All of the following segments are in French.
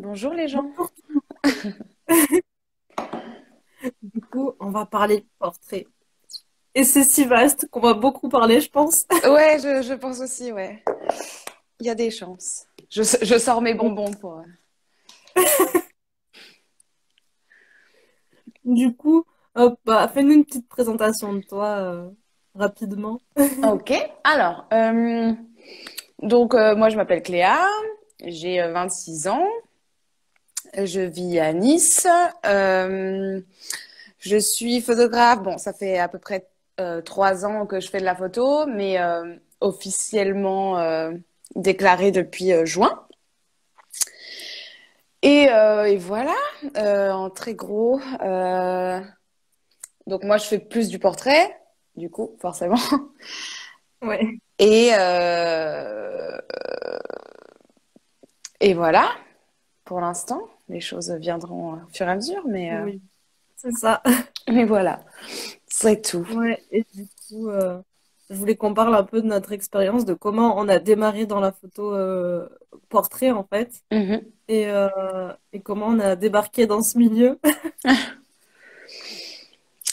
Bonjour les gens. Bonjour. Du coup, on va parler de portrait. Et c'est si vaste qu'on va beaucoup parler, je pense. Ouais, je pense aussi, ouais. Il y a des chances. Je sors mes bonbons pour. Du coup, hop, bah, fais-nous une petite présentation de toi rapidement. Ok. Alors, moi je m'appelle Cléa, j'ai 26 ans, je vis à Nice. Euh, je suis photographe. Bon, ça fait à peu près 3 ans que je fais de la photo, mais officiellement déclarée depuis juin. Et voilà, en très gros. Donc moi, je fais plus du portrait, du coup, forcément. Ouais. Et, euh, et voilà, pour l'instant, les choses viendront au fur et à mesure, Oui, c'est ça. mais voilà, c'est tout. Ouais. Et du coup, je voulais qu'on parle un peu de notre expérience, de comment on a démarré dans la photo portrait, en fait, Mhm. et comment on a débarqué dans ce milieu.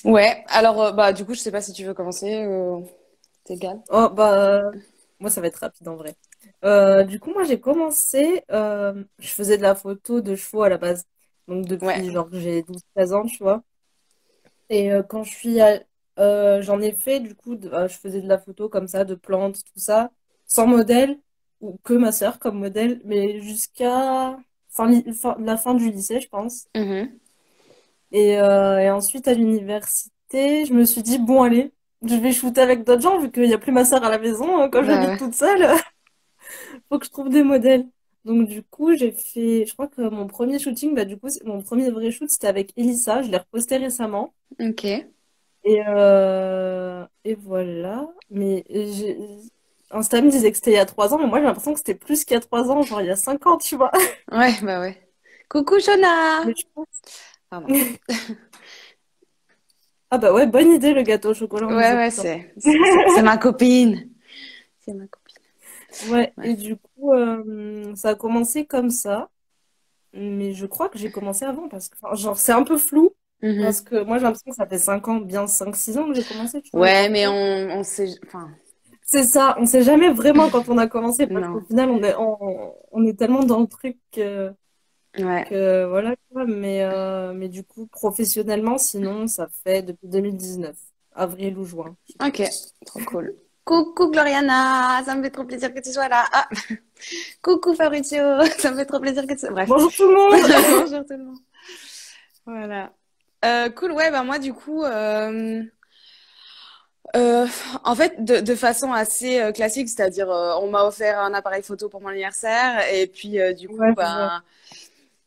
Ouais, alors, bah, du coup, je sais pas si tu veux commencer, c'est égal. Oh, bah, moi, ça va être rapide en vrai. Du coup, moi, j'ai commencé, je faisais de la photo de chevaux à la base. Donc, Ouais. depuis, genre, que j'ai 12 13 ans, tu vois. Et quand j'en ai fait, du coup, je faisais de la photo comme ça, de plantes, tout ça, sans modèle, ou que ma sœur comme modèle, mais jusqu'à la fin du lycée, je pense. Mhm. Et ensuite, à l'université, je me suis dit, bon, allez, je vais shooter avec d'autres gens, vu qu'il n'y a plus ma sœur à la maison, quand Bah j'habite ouais. toute seule. Faut que je trouve des modèles. Donc du coup, je crois que mon premier shooting, bah du coup, mon premier vrai shoot, c'était avec Elissa. Je l'ai reposté récemment. Ok. Et voilà. Insta me disait que c'était il y a 3 ans, mais moi j'ai l'impression que c'était plus qu'il y a 3 ans, genre il y a 5 ans, tu vois. Ouais, bah ouais. Coucou, Shona! Mais je pense. Pardon. Ah bah ouais, bonne idée le gâteau au chocolat en Ouais, nous ouais, écoutant. c'est ma copine. C'est ma copine. Ouais, Ouais. et du coup, ça a commencé comme ça. Mais je crois que j'ai commencé avant parce que, enfin, genre, c'est un peu flou parce Mhm. que moi j'ai l'impression que ça fait 5 ans, bien 5 6 ans que j'ai commencé, tu vois, le Ouais, mais portrait. on sait. Enfin, C'est ça, on sait jamais vraiment quand on a commencé parce qu'au non. final on est tellement dans le truc Ouais. que voilà, quoi. Mais du coup, professionnellement, sinon, ça fait depuis 2019 avril ou juin, je sais plus. Ok, trop cool. Coucou Gloriana, ça me fait trop plaisir que tu sois là. Ah, coucou Fabrizio, ça me fait trop plaisir que tu sois. Bref, Bonjour tout le monde! bonjour tout le monde. Voilà. Cool, ouais, bah moi du coup, euh, en fait, de façon assez classique, c'est-à-dire on m'a offert un appareil photo pour mon anniversaire et puis du coup, Ouais, je vois.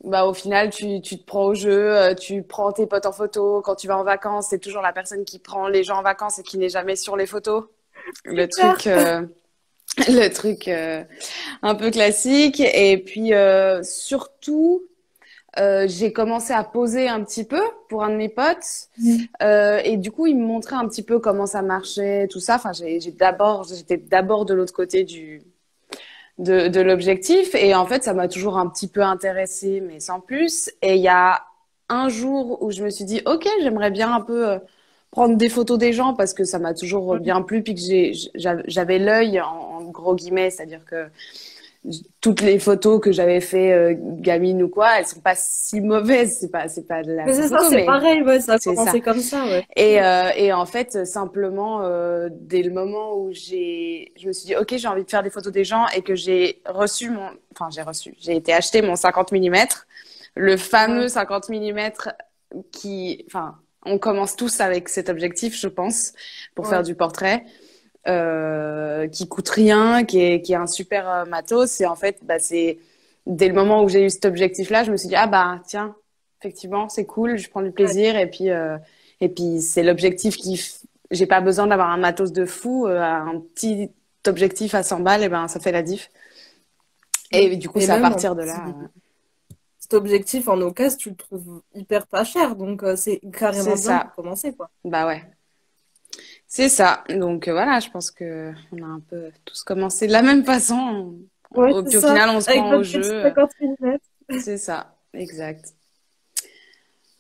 bah, au final, tu te prends au jeu, tu prends tes potes en photo. Quand tu vas en vacances, c'est toujours la personne qui prend les gens en vacances et qui n'est jamais sur les photos. Le C'est clair. truc, le truc un peu classique. Et puis surtout, j'ai commencé à poser un petit peu pour un de mes potes. Mm. Et du coup, il me montrait un petit peu comment ça marchait, tout ça. Enfin, j'étais d'abord de l'autre côté de l'objectif. Et en fait, ça m'a toujours un petit peu intéressée, mais sans plus. Et il y a un jour où je me suis dit, OK, j'aimerais bien un peu prendre des photos des gens parce que ça m'a toujours Ouais, bien plu, puis que j'avais l'œil en gros guillemets, c'est-à-dire que toutes les photos que j'avais fait gamine ou quoi, elles sont pas si mauvaises. C'est pas de la mais vraie c'est ça, photo, c'est mais pareil, ouais, ça a c'est ça. commencé comme ça, ouais. Et en fait, simplement, dès le moment où je me suis dit, OK, j'ai envie de faire des photos des gens et que j'ai été acheter mon 50 mm, le fameux Ouais, 50 mm enfin, on commence tous avec cet objectif, je pense, pour faire ouais. du portrait, qui coûte rien, qui est un super matos. Et en fait, bah, dès le moment où j'ai eu cet objectif-là, je me suis dit, ah bah, tiens, effectivement, c'est cool, je prends du Ouais. plaisir. Et puis c'est l'objectif j'ai pas besoin d'avoir un matos de fou, un petit objectif à 100 balles, et ben, ça fait la diff. Mm. Et du coup, Et c'est à même en partir de plus, là. cet objectif en occasion, tu le trouves hyper pas cher, donc c'est C'est carrément bien pour ça. commencer, quoi. Bah ouais. C'est ça. Donc voilà, je pense que on a un peu tous commencé de la même façon. Ouais, c'est Puis au ça, final, on se avec prend au votre jeu. petit 50 mm. c'est ça, exact.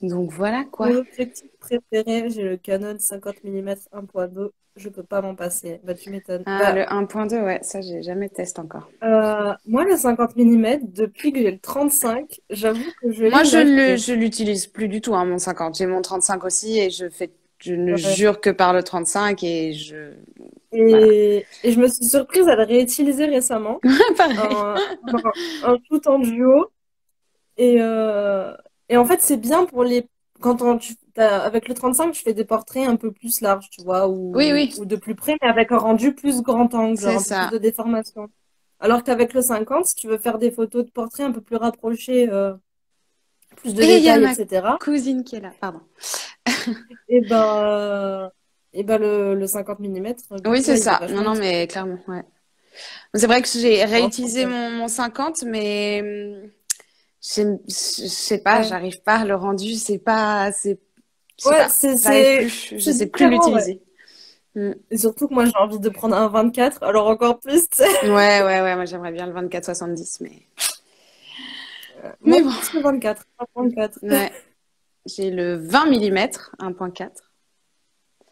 Donc voilà quoi. Mon objectif préféré, j'ai le Canon 50 mm 1.2. Je peux pas m'en passer. Bah, tu m'étonnes. Ah, Bah, le 1.2, ouais, ça j'ai jamais testé encore. moi, le 50 mm, depuis que j'ai le 35, j'avoue que je Moi, l'ai lâché. je l'utilise plus du tout, hein, mon 50. J'ai mon 35 aussi et je ne Ouais. jure que par le 35 et voilà. Et je me suis surprise à le réutiliser récemment. Pareil. Un shoot en duo. Et, euh, et en fait, c'est bien pour les. Avec le 35, je fais des portraits un peu plus larges, tu vois, Oui, oui, ou de plus près, mais avec un rendu plus grand angle, genre c'est un peu plus ça. de déformation. Alors qu'avec le 50, si tu veux faire des photos de portraits un peu plus rapprochés, plus de Et il y a détails, ma etc., cousine qui est là, pardon. et ben le 50 mm, du Oui, coup, c'est ouais, il est ça. Non, vachement non, utile. mais clairement, ouais. C'est vrai que j'ai Bon, réutilisé mon 50, mais je sais pas, ouais, j'arrive pas. Le rendu, je sais ouais, pas, j'arrive plus, je c'est sais plus différent, ouais. l'utiliser. Mm. Et surtout que moi, j'ai envie de prendre un 24, alors encore plus, tu sais. Ouais, ouais, ouais, moi j'aimerais bien le 24-70, Moi, mais bon, plus le 24, pas 34. ouais. J'ai le 20 mm 1.4,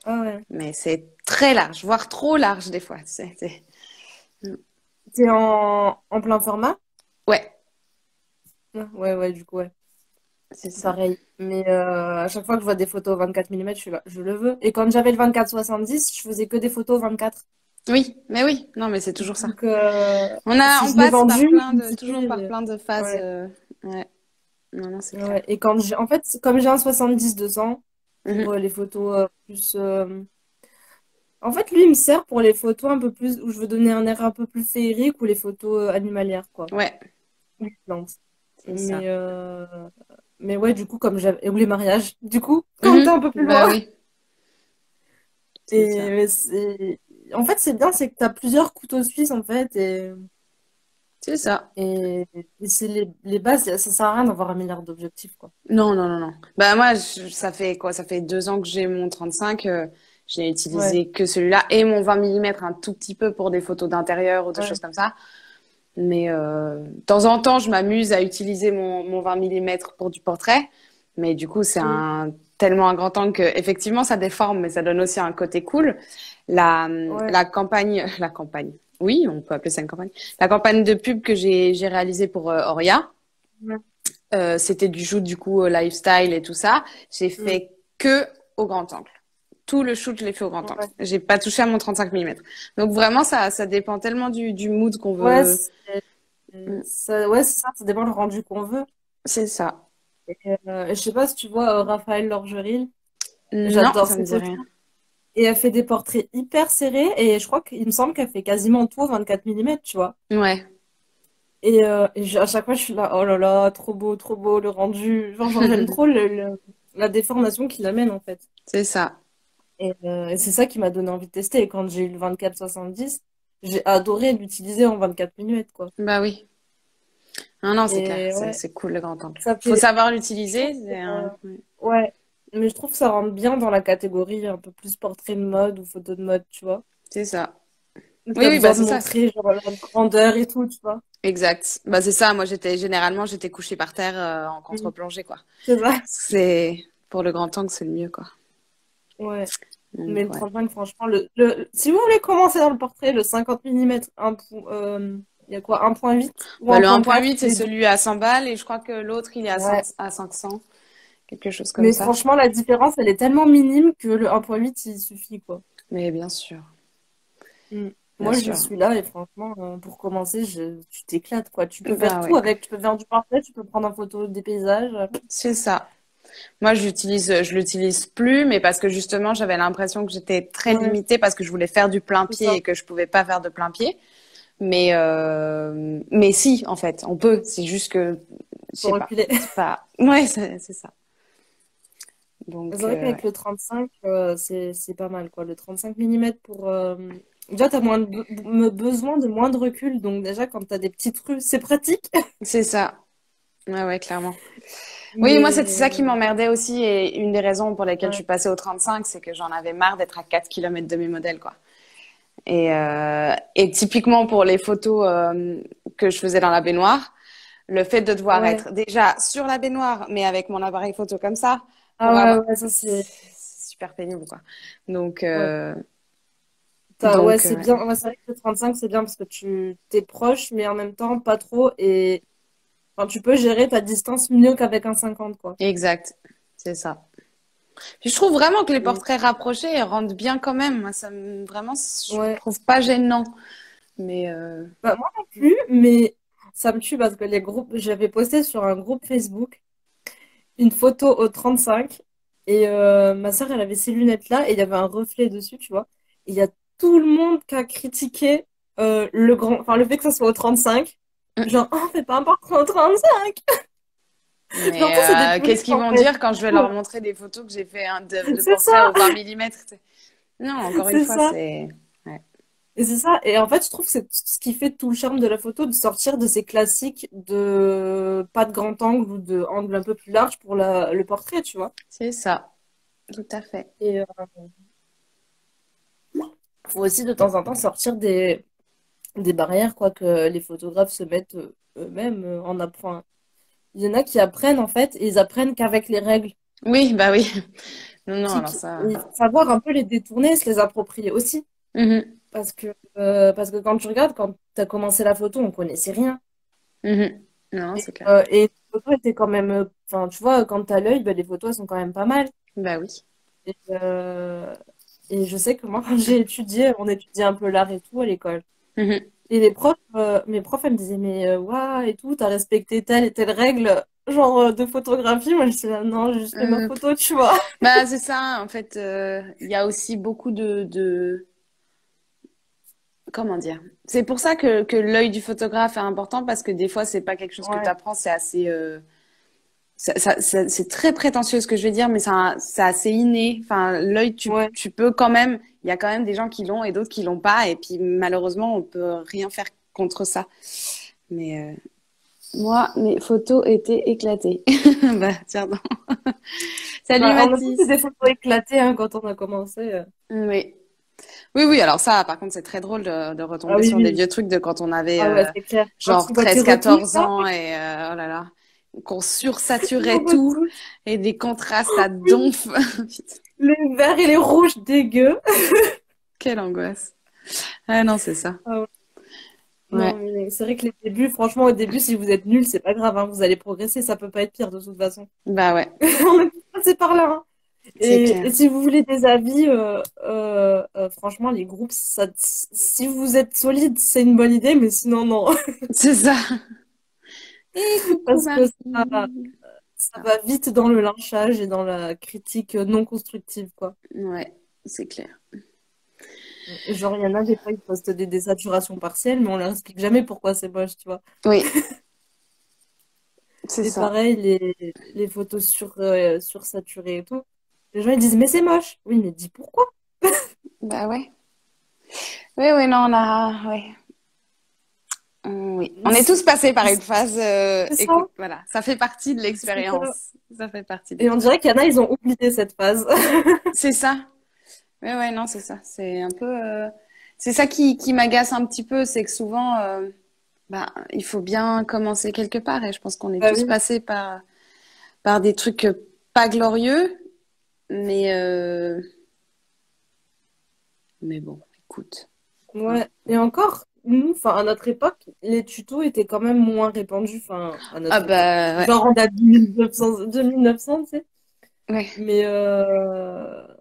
Ah ouais. mais c'est très large, voire trop large des fois. Mm. T'es en plein format? Ouais, Ouais, ouais, du coup, ouais. c'est ça. Pareil. Mais à chaque fois que je vois des photos 24 mm, je suis là, je le veux. Et quand j'avais le 24-70, je faisais que des photos 24. Oui, mais oui, non, mais c'est toujours ça. Donc, si On je l'ai passe par vendu, je me suis toujours dit, par plein de phases. ouais, Ouais, non, non, c'est clair. ouais. Et en fait, comme j'ai un 70-200 pour Mhm. les photos plus. En fait, lui, il me sert pour les photos un peu plus où je veux donner un air un peu plus féerique ou les photos animalières, quoi. Ouais, Ou les plantes. c'est ça. Mais, ouais, du coup, ou les mariages, du coup, quand t'es Mhm. un peu plus Bah loin. oui, c'est Et ça. mais en fait, c'est bien, c'est que t'as plusieurs couteaux suisses, en fait, C'est ça. et c'est les bases, ça sert à rien d'avoir un milliard d'objectifs, quoi. Non, non, non, non. Bah moi, ça fait quoi? Ça fait 2 ans que j'ai mon 35. Je n'ai Ouais, utilisé que celui-là et mon 20 mm un tout petit peu pour des photos d'intérieur ou des ouais, choses comme ça. Mais de temps en temps, je m'amuse à utiliser mon 20 mm pour du portrait. Mais du coup, c'est mm, tellement un grand angle que effectivement, ça déforme, mais ça donne aussi un côté cool. ouais, La campagne. Oui, on peut appeler ça une campagne. La campagne de pub que j'ai réalisée pour Oria. ouais, C'était du shoot du coup lifestyle et tout ça. J'ai mm, fait que au grand angle. Tout le shoot, je l'ai fait au grand angle. ouais. J'ai pas touché à mon 35 mm. Donc vraiment, ça dépend tellement du mood qu'on Ouais, veut. Mm. ouais, c'est ça, ça dépend le rendu qu'on veut. C'est ça. Je sais pas si tu vois Raphaël Lorgeril, Non, j'adore ça me ses dit rien. photos. Et elle fait des portraits hyper serrés, et je crois qu'il me semble qu'elle fait quasiment tout au 24 mm, tu vois. Ouais, À chaque fois, je suis là, oh là là, trop beau, le rendu. Genre, j'aime trop la déformation qu'il amène, en fait. c'est ça. Et c'est ça qui m'a donné envie de tester. Et quand j'ai eu le 24-70, j'ai adoré l'utiliser en 24 minutes, quoi. Bah oui. Non, non, c'est clair. Et ouais, C'est cool le grand angle. ça Faut fait. savoir Je trouve l'utiliser. que, Ouais. ouais, mais je trouve que ça rentre bien dans la catégorie un peu plus portrait de mode ou photo de mode, tu vois. C'est ça. Où Oui, t'as oui, bah besoin de c'est ça. montrer, genre, la grandeur et tout, tu vois. Exact. Bah c'est ça. Moi, généralement, j'étais couchée par terre en Mhm. contre-plongée, quoi. C'est ça. C'est pour le grand angle, c'est le mieux, quoi. Ouais. Mais Donc le ouais. 35, franchement, si vous voulez commencer dans le portrait, le 50 mm, il y a quoi, 1.8 ou Bah, le 1.4, 1.8, c'est les deux. celui à 100 balles et je crois que l'autre, il est Ouais. à 500, quelque chose comme Mais ça. franchement, la différence, elle est tellement minime que le 1.8, il suffit, quoi. Mais bien sûr, Mm. bien Moi, je sûr. suis là et franchement, pour commencer, tu t'éclates, quoi. Tu peux faire Bah tout ouais, avec. Tu peux faire du portrait, tu peux prendre en photo des paysages. c'est ça. Moi, je l'utilise plus, mais parce que justement, j'avais l'impression que j'étais très Ouais, limitée parce que je voulais faire du plein c'est pied ça. et que je pouvais pas faire de plein pied. Mais si, en fait, on peut. C'est juste que, je Faut sais pas. reculer. C'est pas, ouais, c'est ça. C'est Donc, vrai qu'avec ouais. le 35, c'est pas mal, quoi. Le 35 mm pour. Déjà, t'as besoin de moins de recul. Donc, déjà, quand t'as des petites rues, c'est pratique. C'est ça. Ouais, ouais, clairement. Oui, moi, c'est ça qui Mais. m'emmerdait aussi et une des raisons pour lesquelles je Ouais, suis passée au 35, c'est que j'en avais marre d'être à 4 kilomètres de mes modèles, quoi. Et typiquement pour les photos que je faisais dans la baignoire, le fait de devoir Ouais. être déjà sur la baignoire, mais avec mon appareil photo comme ça, pour Ah avoir, ouais, ouais, ça c'est. c'est super pénible, quoi. Donc, Ouais. Ouais, c'est ouais. bien. Ouais, c'est vrai que le 35, c'est bien parce que tu t'es proche, mais en même temps, pas trop. Et enfin, tu peux gérer ta distance mieux qu'avec un 50, quoi. Exact, c'est ça. Puis je trouve vraiment que les Et- portraits rapprochés ils rendent bien quand même. Moi, vraiment, je ouais. trouve pas gênant. Mais Bah, moi non plus, mais ça me tue parce que les groupes, j'avais posté sur un groupe Facebook une photo au 35 et ma soeur, elle avait ces lunettes-là et il y avait un reflet dessus, tu vois. Et il y a tout le monde qui a critiqué enfin, le fait que ça soit au 35. Genre, oh, c'est pas un portrait au 35. Genre, Mais tu sais, c'est des qu'est-ce puristes qu'ils en vont fait. dire quand je vais leur montrer des photos que j'ai fait de C'est portraits ça, au 20 millimètres? Non, encore une c'est fois, ça. c'est... Ouais. Et c'est ça. Et en fait, je trouve que c'est ce qui fait tout le charme de la photo, de sortir de ces classiques de pas de grand angle ou de angle un peu plus large pour le portrait, tu vois. C'est ça, tout à fait. Et faut aussi de temps en temps sortir des barrières, quoi, que les photographes se mettent eux-mêmes en apprend. Il y en a qui apprennent, en fait, et ils apprennent qu'avec les règles. Oui, bah oui. Non, non, alors ça... Il faut savoir un peu les détourner, se les approprier aussi. Mhm, Parce que quand tu regardes, quand tu as commencé la photo, on connaissait rien. mhm. Non, c'est clair. Et les photos étaient quand même. Enfin, tu vois, quand tu as l'œil, ben, les photos elles sont quand même pas mal. Bah oui. Et, euh, et je sais que moi, quand j'ai étudié, on étudiait un peu l'art et tout à l'école. Mhm. Et mes profs, elles me disaient, mais waouh, et tout, t'as respecté telle et telle règle, genre de photographie. Moi, je disais, là, non, j'ai juste fait ma Euh, photo, tu vois. Bah c'est ça, en fait, il y a aussi beaucoup de... Comment dire? C'est pour ça que l'œil du photographe est important parce que des fois, c'est pas quelque chose que tu Ouais, apprends, c'est assez... c'est très prétentieux ce que je vais dire, mais c'est assez inné. Enfin, l'œil, ouais. tu peux quand même, il y a quand même des gens qui l'ont et d'autres qui l'ont pas. Et puis, malheureusement, on peut rien faire contre ça. Mais moi, mes photos étaient éclatées. Bah, tiens, non. Salut Bah, on a tous eu Mathis. des photos éclatées hein, quand on a commencé. Oui. Oui, oui, alors ça, par contre, c'est très drôle de Ah retomber oui, sur des oui. vieux trucs de quand on avait Ah ouais, c'est clair. Quand genre tu vois tes 13 retouches, 14 là, ans et oh là là, qu'on nos sursaturait tout retouches, et des contrastes à oui. donf. Putain, Les verts et les rouges dégueux. quelle angoisse. Ah non, c'est ça. Ah ouais. Non, Ouais, mais c'est vrai que les débuts, franchement, au début, si vous êtes nul, c'est pas grave, hein, vous allez progresser, ça peut pas être pire de toute façon. bah ouais, On est tous passés par là, hein. c'est Et clair. si vous voulez des avis, franchement, les groupes, si vous êtes solide, c'est une bonne idée, mais sinon, non. C'est ça. Et coucou Parce que Marie. ça Ah, va vite dans le lynchage et dans la critique non constructive, quoi. ouais, c'est clair. Genre, il y en a des fois, ils postent des désaturations partielles, mais on leur explique jamais pourquoi c'est moche, tu vois. Oui, c'est Et ça. pareil, les photos sursaturées et tout. Les gens, ils disent, mais c'est moche. Oui, mais dis pourquoi? Bah ouais. Oui, oui, non, on a, ouais. Oui, on est tous passés par une phase. C'est ça. Écoute, voilà, ça fait partie de C'est ça. l'expérience. Ça fait partie de Et on dirait l'expérience. qu'il y en a, ils ont oublié cette phase. C'est ça. Ouais, ouais, non, c'est ça. C'est un peu. C'est ça qui m'agace un petit peu, c'est que souvent, bah, il faut bien commencer quelque part, et je pense qu'on est Bah tous oui. passés par des trucs pas glorieux, mais mais bon, écoute. Hein. Ouais. Et encore, nous, enfin, à notre époque, les tutos étaient quand même moins répandus, enfin, à Ah notre époque. bah ouais, Genre, on date de 1900, 2900, tu sais. ouais,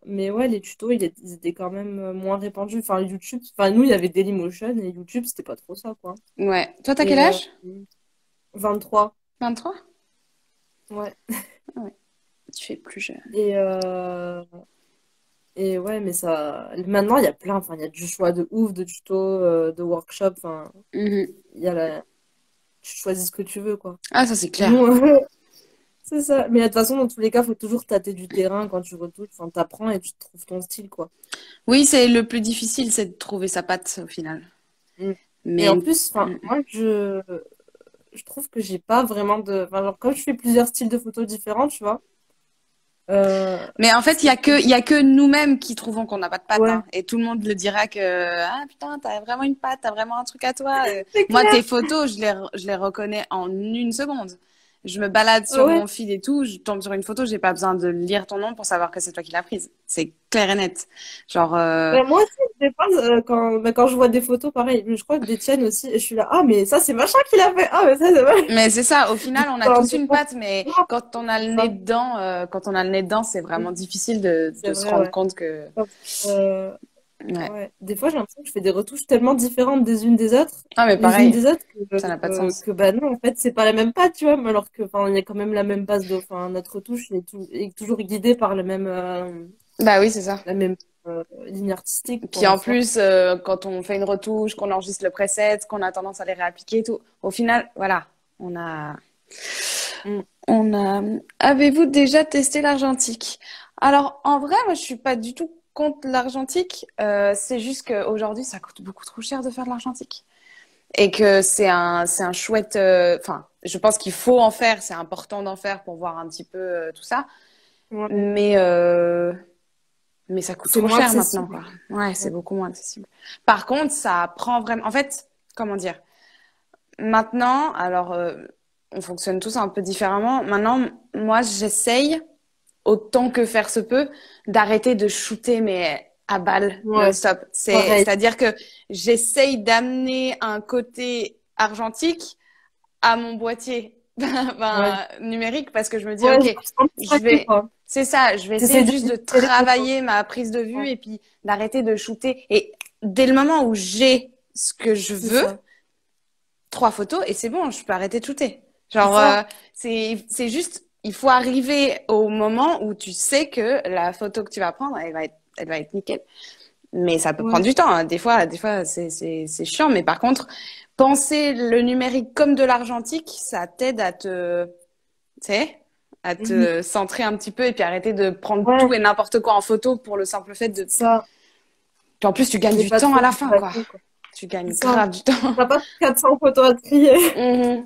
Mais ouais, les tutos, ils étaient quand même moins répandus. Enfin, YouTube, enfin, nous, il y avait Dailymotion et YouTube, c'était pas trop ça, quoi. ouais. Toi, t'as quel Et âge? 23. 23? Ouais. Ah ouais, tu fais plus jeune. Et, euh, et ouais, mais ça. Maintenant, il y a plein. Enfin, il y a du choix de ouf, de tutos, de workshops. Enfin, Mhm. il y a tu choisis ce que tu veux, quoi. Ah, ça c'est Nous, clair. c'est ça. Mais de toute façon, dans tous les cas, faut toujours tâter du terrain quand tu retouches. Enfin, t'apprends et tu trouves ton style, quoi. Oui, c'est le plus difficile, c'est de trouver sa patte au final. Mm. Et Mais en plus, enfin, moi, je trouve que j'ai pas vraiment de. Enfin, genre, comme je fais plusieurs styles de photos différents, tu vois. Euh, Mais en fait, c'est- il y a que nous-mêmes qui trouvons qu'on n'a pas de patte, ouais, hein. Et tout le monde le dira que, ah putain, t'as vraiment une patte, t'as vraiment un truc à toi. c'est Moi, clair. tes photos, je les reconnais en une seconde. Je me balade Ah sur ouais. mon feed et tout, je tombe sur une photo, j'ai pas besoin de lire ton nom pour savoir que c'est toi qui l'as prise. C'est clair et net. Genre, Ben, moi aussi, des fois, quand je vois des photos, pareil, je crois que des tiennes aussi, et je suis là, ah, mais ça, c'est machin qui l'a fait. Ah, mais ça, c'est vrai. mais c'est ça, au final, on a Enfin, tous des une fois, patte, mais c'est grave, quand on a le nez ça. dedans, c'est vraiment difficile C'est de se vrai, rendre ouais. compte que, Euh, ouais. ouais. Des fois, j'ai l'impression que je fais des retouches tellement différentes Ah, mais les unes pareil, des autres, ça n'a pas de sens. bah non, en fait, c'est pas la même patte, tu vois, mais alors que, enfin, il y a quand même la même base enfin, notre retouche est toujours guidée par Bah oui, c'est ça. la même ligne artistique, Puis quoi, en en soi. plus, quand on fait une retouche, qu'on enregistre le preset, qu'on a tendance à les réappliquer et tout, au final, voilà, on a, Mm. on a. Avez-vous déjà testé l'argentique? Alors, en vrai, moi, je suis pas du tout contre l'argentique. C'est juste qu'aujourd'hui, ça coûte beaucoup trop cher de faire de l'argentique. Et que c'est un chouette. Enfin, je pense qu'il faut en faire. C'est important d'en faire pour voir un petit peu tout ça. Ouais. Mais mais ça coûte C'est trop moins cher maintenant, accessible. quoi. Ouais, c'est Ouais. beaucoup moins accessible. Par contre, ça prend vraiment. En fait, comment dire? Maintenant, alors, on fonctionne tous un peu différemment. Maintenant, moi, j'essaye, autant que faire se peut, d'arrêter de shooter, mais à balle, Ouais, non-stop. pareil. C'est-à-dire que j'essaye d'amener un côté argentique à mon boîtier Ouais. numérique parce que je me dis, Ouais, OK, genre, sans je distraction, vais, quoi. c'est ça, je vais essayer T'essayes de juste de limiter les photos. travailler ma prise de vue Ouais, et puis d'arrêter de shooter. Et dès le moment où j'ai ce que je c'est veux, ça. 3 photos et c'est bon, je peux arrêter de shooter. C'est Genre, ça. c'est juste, il faut arriver au moment où tu sais que la photo que tu vas prendre, elle va être nickel. Mais ça peut prendre Ouais. du temps, hein. Des fois, c'est chiant. Mais par contre, penser le numérique comme de l'argentique, ça t'aide à tu sais, à Mhm. te centrer un petit peu et puis arrêter de prendre Ouais, tout et n'importe quoi en photo pour le simple fait de. c'est ça. Puis en plus, tu gagnes Et du pas temps trop à de la fin, quoi. distraction, quoi. Tu C'est gagnes ça. grave du temps. T'as pas 400 photos à trier. Mhm.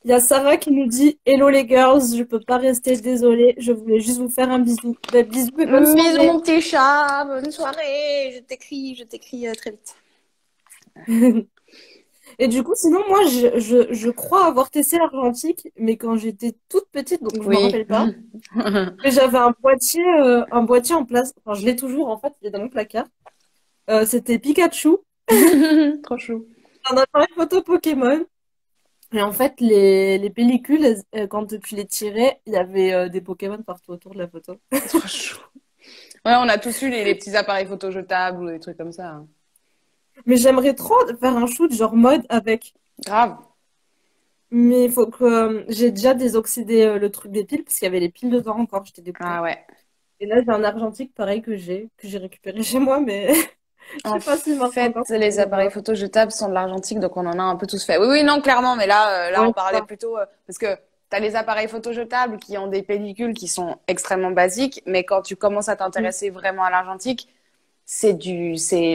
Il y a Sarah qui nous dit: Hello les girls, je peux pas rester, désolée, je voulais juste vous faire un bisou. Ben, bisous et bonne Bisous, soirée. mon petit chat. Bonne soirée. Je t'écris très vite. Et du coup, sinon, moi, je crois avoir testé l'argentique, mais quand j'étais toute petite, donc je me Oui. rappelle pas. Mais j'avais un boîtier en place. Enfin, je l'ai toujours, en fait, il est dans mon placard. C'était Pikachu, Trop chou. un appareil photo Pokémon. Et en fait, les pellicules, quand tu les tirais, il y avait des Pokémon partout autour de la photo. Trop chou. Ouais, on a tous eu les petits appareils photo jetables ou des trucs comme ça, hein. Mais j'aimerais trop faire un shoot genre mode avec. Grave. Mais il faut que j'ai déjà désoxydé le truc des piles parce qu'il y avait les piles dedans encore, j'étais dégoûtée. Ah ouais. Et là, j'ai un argentique pareil que j'ai récupéré chez moi, mais je En sais pas s'il marche fait, encore. les appareils photo jetables sont de l'argentique, donc on en a un peu tous fait. Oui, oui, non, clairement, mais là, Ouais, on c'est parlait ça. plutôt parce que t'as les appareils photo jetables qui ont des pellicules qui sont extrêmement basiques, mais quand tu commences à Mm. t'intéresser vraiment à l'argentique, c'est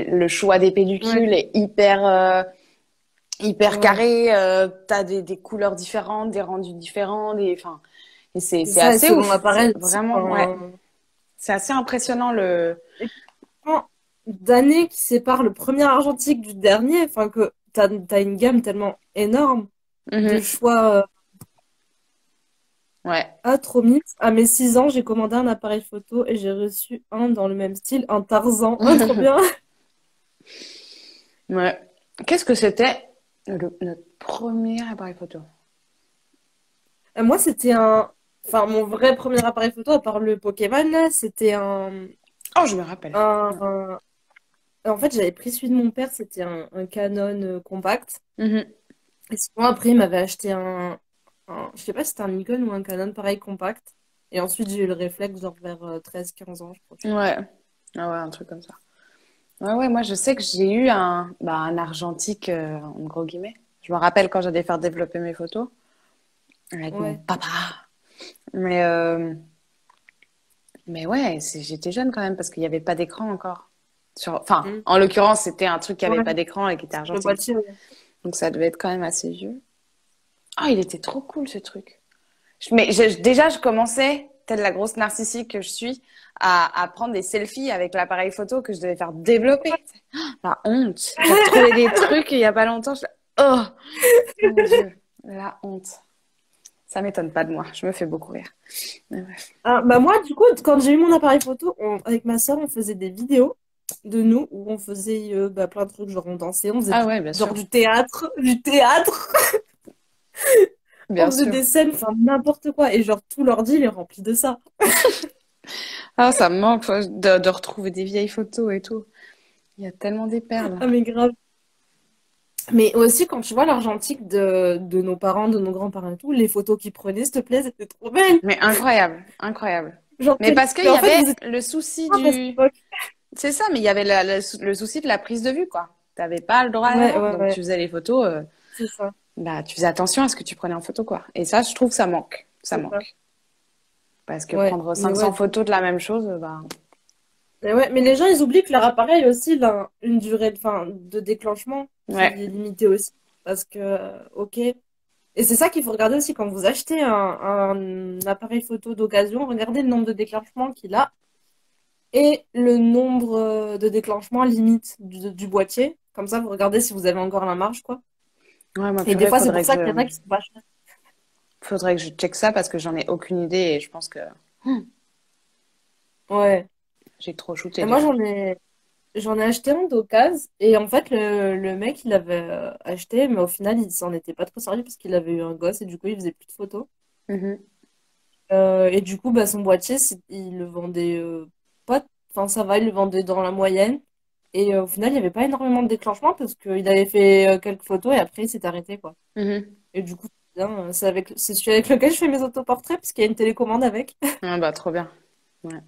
le choix des Ouais, pellicules est hyper ouais. carré. T'as des couleurs différentes, des rendus différents, enfin, et C'est c'est ça, et assez selon ouf. C'est l'appareil aussi. vraiment, ouais, Enfin, c'est assez impressionnant le. et pourtant, d'années qui séparent le premier argentique du dernier, enfin que t'as une gamme tellement énorme de Mhm. choix. Ouais. Ah, trop mix. À mes 6 ans, j'ai commandé un appareil photo et j'ai reçu un dans le même style, un Tarzan. Ah, trop bien. Ouais. Qu'est-ce que c'était notre premier appareil photo? Moi, c'était un. Enfin, mon vrai premier appareil photo, à part le Pokémon, là, c'était Oh, je me rappelle. un- En fait, j'avais pris celui de mon père, c'était un Canon compact. Mhm. Et sinon, après, il m'avait acheté je sais pas si c'était un Nikon ou un Canon pareil compact. Et ensuite, j'ai eu le réflexe, genre vers 13 15 ans, je crois. Ouais. Ah ouais, un truc comme ça. Ouais, ouais, moi je sais que j'ai eu un argentique, en gros guillemets. Je me rappelle quand j'allais faire développer mes photos avec mon Ouais. papa. Mais, euh, mais ouais, j'étais jeune quand même parce qu'il n'y avait pas d'écran encore. Enfin, Mm. en l'occurrence, c'était un truc qui avait Ouais. pas d'écran et qui était Le argentique. boîtier, ouais. Donc ça devait être quand même assez vieux. Ah, il était trop cool ce truc. Déjà, je commençais. telle la grosse narcissique que je suis, à prendre des selfies avec l'appareil photo que je devais faire développer. La honte. J'ai retrouvé des trucs il y a pas longtemps. Oh, mon Dieu, la honte. Ça m'étonne pas de moi. Je me fais beaucoup rire. Mais bref. Ah, bah moi, du coup, quand j'ai eu mon appareil photo, avec ma soeur, on faisait des vidéos de nous où on faisait bah, plein de trucs, genre on dansait, on faisait Ah ouais, bien genre sûr. du théâtre, on Bien faisait sûr. des scènes, enfin n'importe quoi, et genre tout l'ordi il est rempli de ça. Ah, ça me manque de retrouver des vieilles photos et tout. Il y a tellement des perles. Ah mais grave. Mais aussi quand tu vois l'argentique de nos parents, de nos grands-parents et tout, les photos qu'ils prenaient, s'il te plaît, c'était trop belle. Mais incroyable, incroyable. Genre, Mais parce qu'il mais y en fait, avait vous étiez le souci pas à cette du... époque. C'est ça, mais il y avait le souci de la prise de vue, quoi. T'avais pas le droit à Ouais, l'erreur, ouais, donc tu ouais, faisais les photos, c'est ça, bah, tu faisais attention à ce que tu prenais en photo, quoi. Et ça, je trouve que ça manque. Ça c'est ça. manque. Parce que Ouais, prendre mais 500 ouais. photos de la même chose, bah... Mais ouais, mais les gens, ils oublient que leur appareil aussi, il a une durée enfin, de déclenchement qui Ouais. est limitée aussi. Parce que, ok. Et c'est ça qu'il faut regarder aussi quand vous achetez un appareil photo d'occasion, regardez le nombre de déclenchements qu'il a et le nombre de déclenchements limite du boîtier. Comme ça, vous regardez si vous avez encore la marge, quoi. Ouais, moi, Et des purée, fois, c'est pour ça qu'il y en a qui sont pas chers. faudrait que je check ça parce que j'en ai aucune idée et je pense que Ouais. j'ai trop shooté Et moi, déjà. j'en ai acheté un d'occasion et en fait le mec il avait acheté mais au final il s'en était pas trop sérieux parce qu'il avait eu un gosse et du coup il faisait plus de photos. Mhm. Et du coup bah son boîtier il le vendait pas enfin ça va il le vendait dans la moyenne et au final il y avait pas énormément de déclenchement parce qu'il avait fait quelques photos et après il s'est arrêté quoi. Mhm. Et du coup c'est bien, c'est celui avec lequel je fais mes autoportraits parce qu'il y a une télécommande avec. Ah, bah, trop bien. Ouais.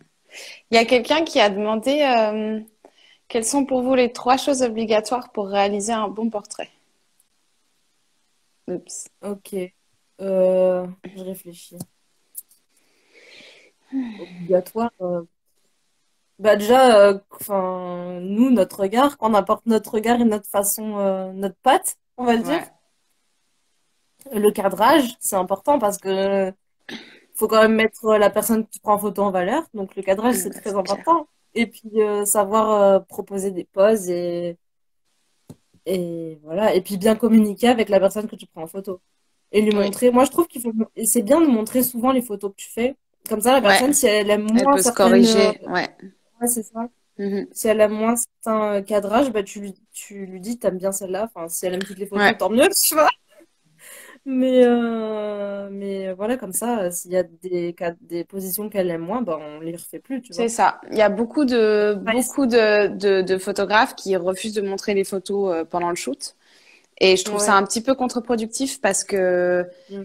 Il y a quelqu'un qui a demandé quelles sont pour vous les 3 choses obligatoires pour réaliser un bon portrait? Oups. Ok. Je réfléchis. Obligatoire. Bah déjà, enfin, nous, notre regard, qu'on apporte notre regard et notre façon, notre patte, on va le dire. Ouais. Le cadrage, c'est important parce que faut quand même mettre la personne que tu prends en photo en valeur. Donc le cadrage, Ah, c'est bah, très c'est clair. important. Et puis savoir proposer des poses et voilà. Et puis bien communiquer avec la personne que tu prends en photo. Et lui Oui. montrer. Moi, je trouve et c'est bien de montrer souvent les photos que tu fais. Comme ça, la Ouais. personne, si elle aime Elle moins peut se certaines, corriger. Ouais. ouais, c'est ça. Mhm. Si elle aime moins certains cadrages, bah, tu lui dis t'aimes bien celle-là. Enfin, si elle aime toutes les Ouais. photos, tant mieux, tu vois. Mais voilà, comme ça, s'il y a des positions qu'elle aime moins, bah, on les refait plus, tu C'est vois. ça. Il y a beaucoup de, Ouais, beaucoup de photographes qui refusent de montrer les photos pendant le shoot. Et je trouve ça ouais. un petit peu contre-productif parce que Mm.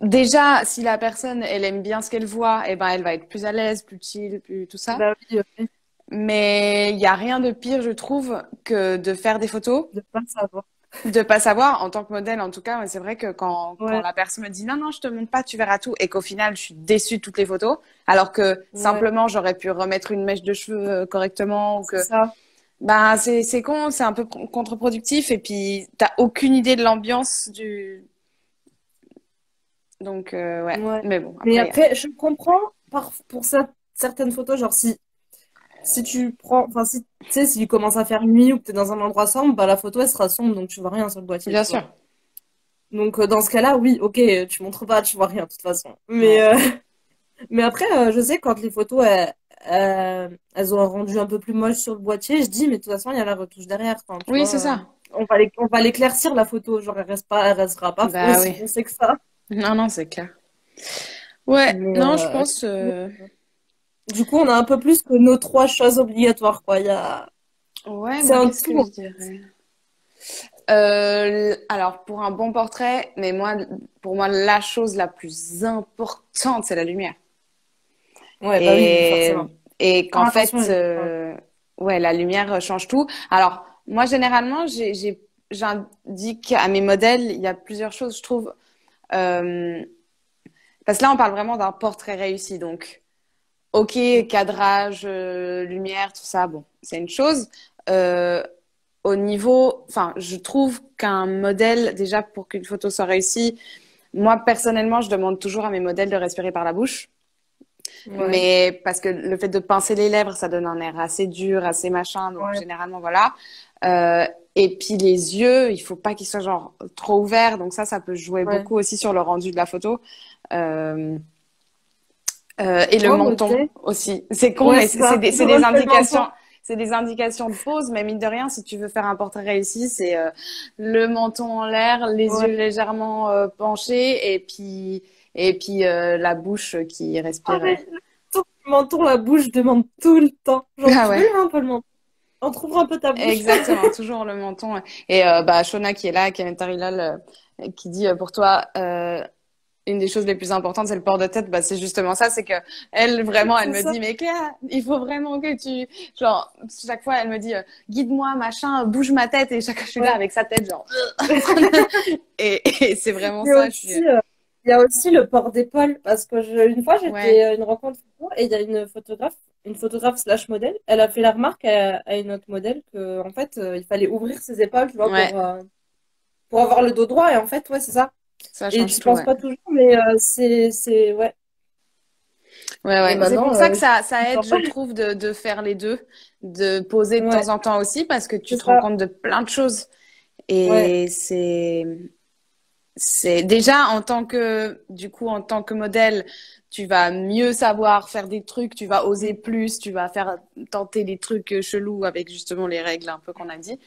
déjà, si la personne, elle aime bien ce qu'elle voit, eh ben, elle va être plus à l'aise, plus chill, plus tout ça. Bah oui, ouais, Mais il y a rien de pire, je trouve, que de faire des photos, de pas savoir. de pas savoir, en tant que modèle en tout cas. Mais c'est vrai que quand Ouais, la personne me dit non, non, je te montre pas, tu verras tout, et qu'au final, je suis déçue de toutes les photos, alors que ouais, simplement, j'aurais pu remettre une mèche de cheveux correctement, ou c'est que, ça. bah, c'est con, c'est un peu contre-productif, et puis t'as aucune idée de l'ambiance du. Donc, ouais. Ouais. Mais bon, Mais après. après, je comprends pour certaines photos, genre si tu prends, enfin, si, tu sais, s'il commence à faire nuit ou que tu es dans un endroit sombre, bah, la photo, elle sera sombre, donc tu vois rien sur le boîtier, Bien tu sûr. vois. Donc, dans ce cas-là, oui, ok, tu montres pas, tu vois rien, de toute façon. Mais, Ouais. mais après, je sais, quand les photos, elles ont un rendu un peu plus moche sur le boîtier, je dis, mais de toute façon, il y a la retouche derrière, enfin, tu Oui, vois. c'est ça. On va l'éclaircir, la photo, genre, elle restera pas Bah aussi oui. foncée que ça. Non, non, c'est clair. Ouais, Mais, non, je pense. du coup, on a un peu plus que nos 3 choses obligatoires, quoi. Ouais, C'est moi, un qu'est-ce que tout. je dirais? Alors, pour un bon portrait, mais moi, pour moi, la chose la plus importante, c'est la lumière. Ouais, bah oui, Et, forcément. et Faire qu'en attention fait, à l'image. ouais, la lumière change tout. Alors, moi, généralement, j'indique à mes modèles, il y a plusieurs choses, je trouve. Euh, Parce que là, on parle vraiment d'un portrait réussi. Donc, ok, cadrage, lumière, tout ça, bon, c'est une chose. Euh, Au niveau, enfin, je trouve qu'un modèle, déjà pour qu'une photo soit réussie, moi personnellement, je demande toujours à mes modèles de respirer par la bouche. Ouais, mais parce que le fait de pincer les lèvres, ça donne un air assez dur, assez machin, donc ouais, généralement voilà. Et puis les yeux, il faut pas qu'ils soient genre trop ouverts, donc ça peut jouer ouais. beaucoup aussi sur le rendu de la photo. Euh, et le Moi, menton modèle, aussi. C'est con, ouais, mais c'est ça. c'est Je des refais le indications. menton. C'est des indications de pose, mais mine de rien, si tu veux faire un portrait réussi, c'est le menton en l'air, les Ouais. yeux légèrement penchés, et puis la bouche qui Ah, respire. mais le menton, la bouche, je demande tout le temps. Genre, Ah tu peux ouais, lever un peu le menton. On trouvera un peu ta bouche. exactement, toujours le menton. Et bah Shona qui est là, Kalentar qui dit pour toi une des choses les plus importantes, c'est le port de tête. Bah, c'est justement ça, c'est que elle, vraiment, elle C'est me ça. dit, mais Claire, il faut vraiment que tu, genre, chaque fois, elle me dit, guide-moi, machin, bouge ma tête, et chaque fois, je suis là Ouais. avec sa tête, genre, et c'est vraiment Mais ça, je suis, aussi, il y a aussi le port d'épaule. Parce que une fois, j'étais ouais, à une rencontre photo et il y a une photographe slash modèle. Elle a fait la remarque à une autre modèle que, en fait, il fallait ouvrir ses épaules, tu vois, ouais, pour avoir le dos droit. Et en fait, ouais, c'est ça. ça Et change tu tout, penses ouais. pas toujours, mais ouais. Ouais, Et ouais. C'est maintenant, pour ça que ça aide, j'adore. je trouve, de faire les deux, de poser de temps Ouais, en temps aussi, parce que tu c'est te rends ça. compte de plein de choses. Ouais, Et c'est déjà du coup, en tant que modèle, tu vas mieux savoir faire des trucs, tu vas oser plus, tu vas faire tenter des trucs chelous avec justement les règles un peu qu'on a dit.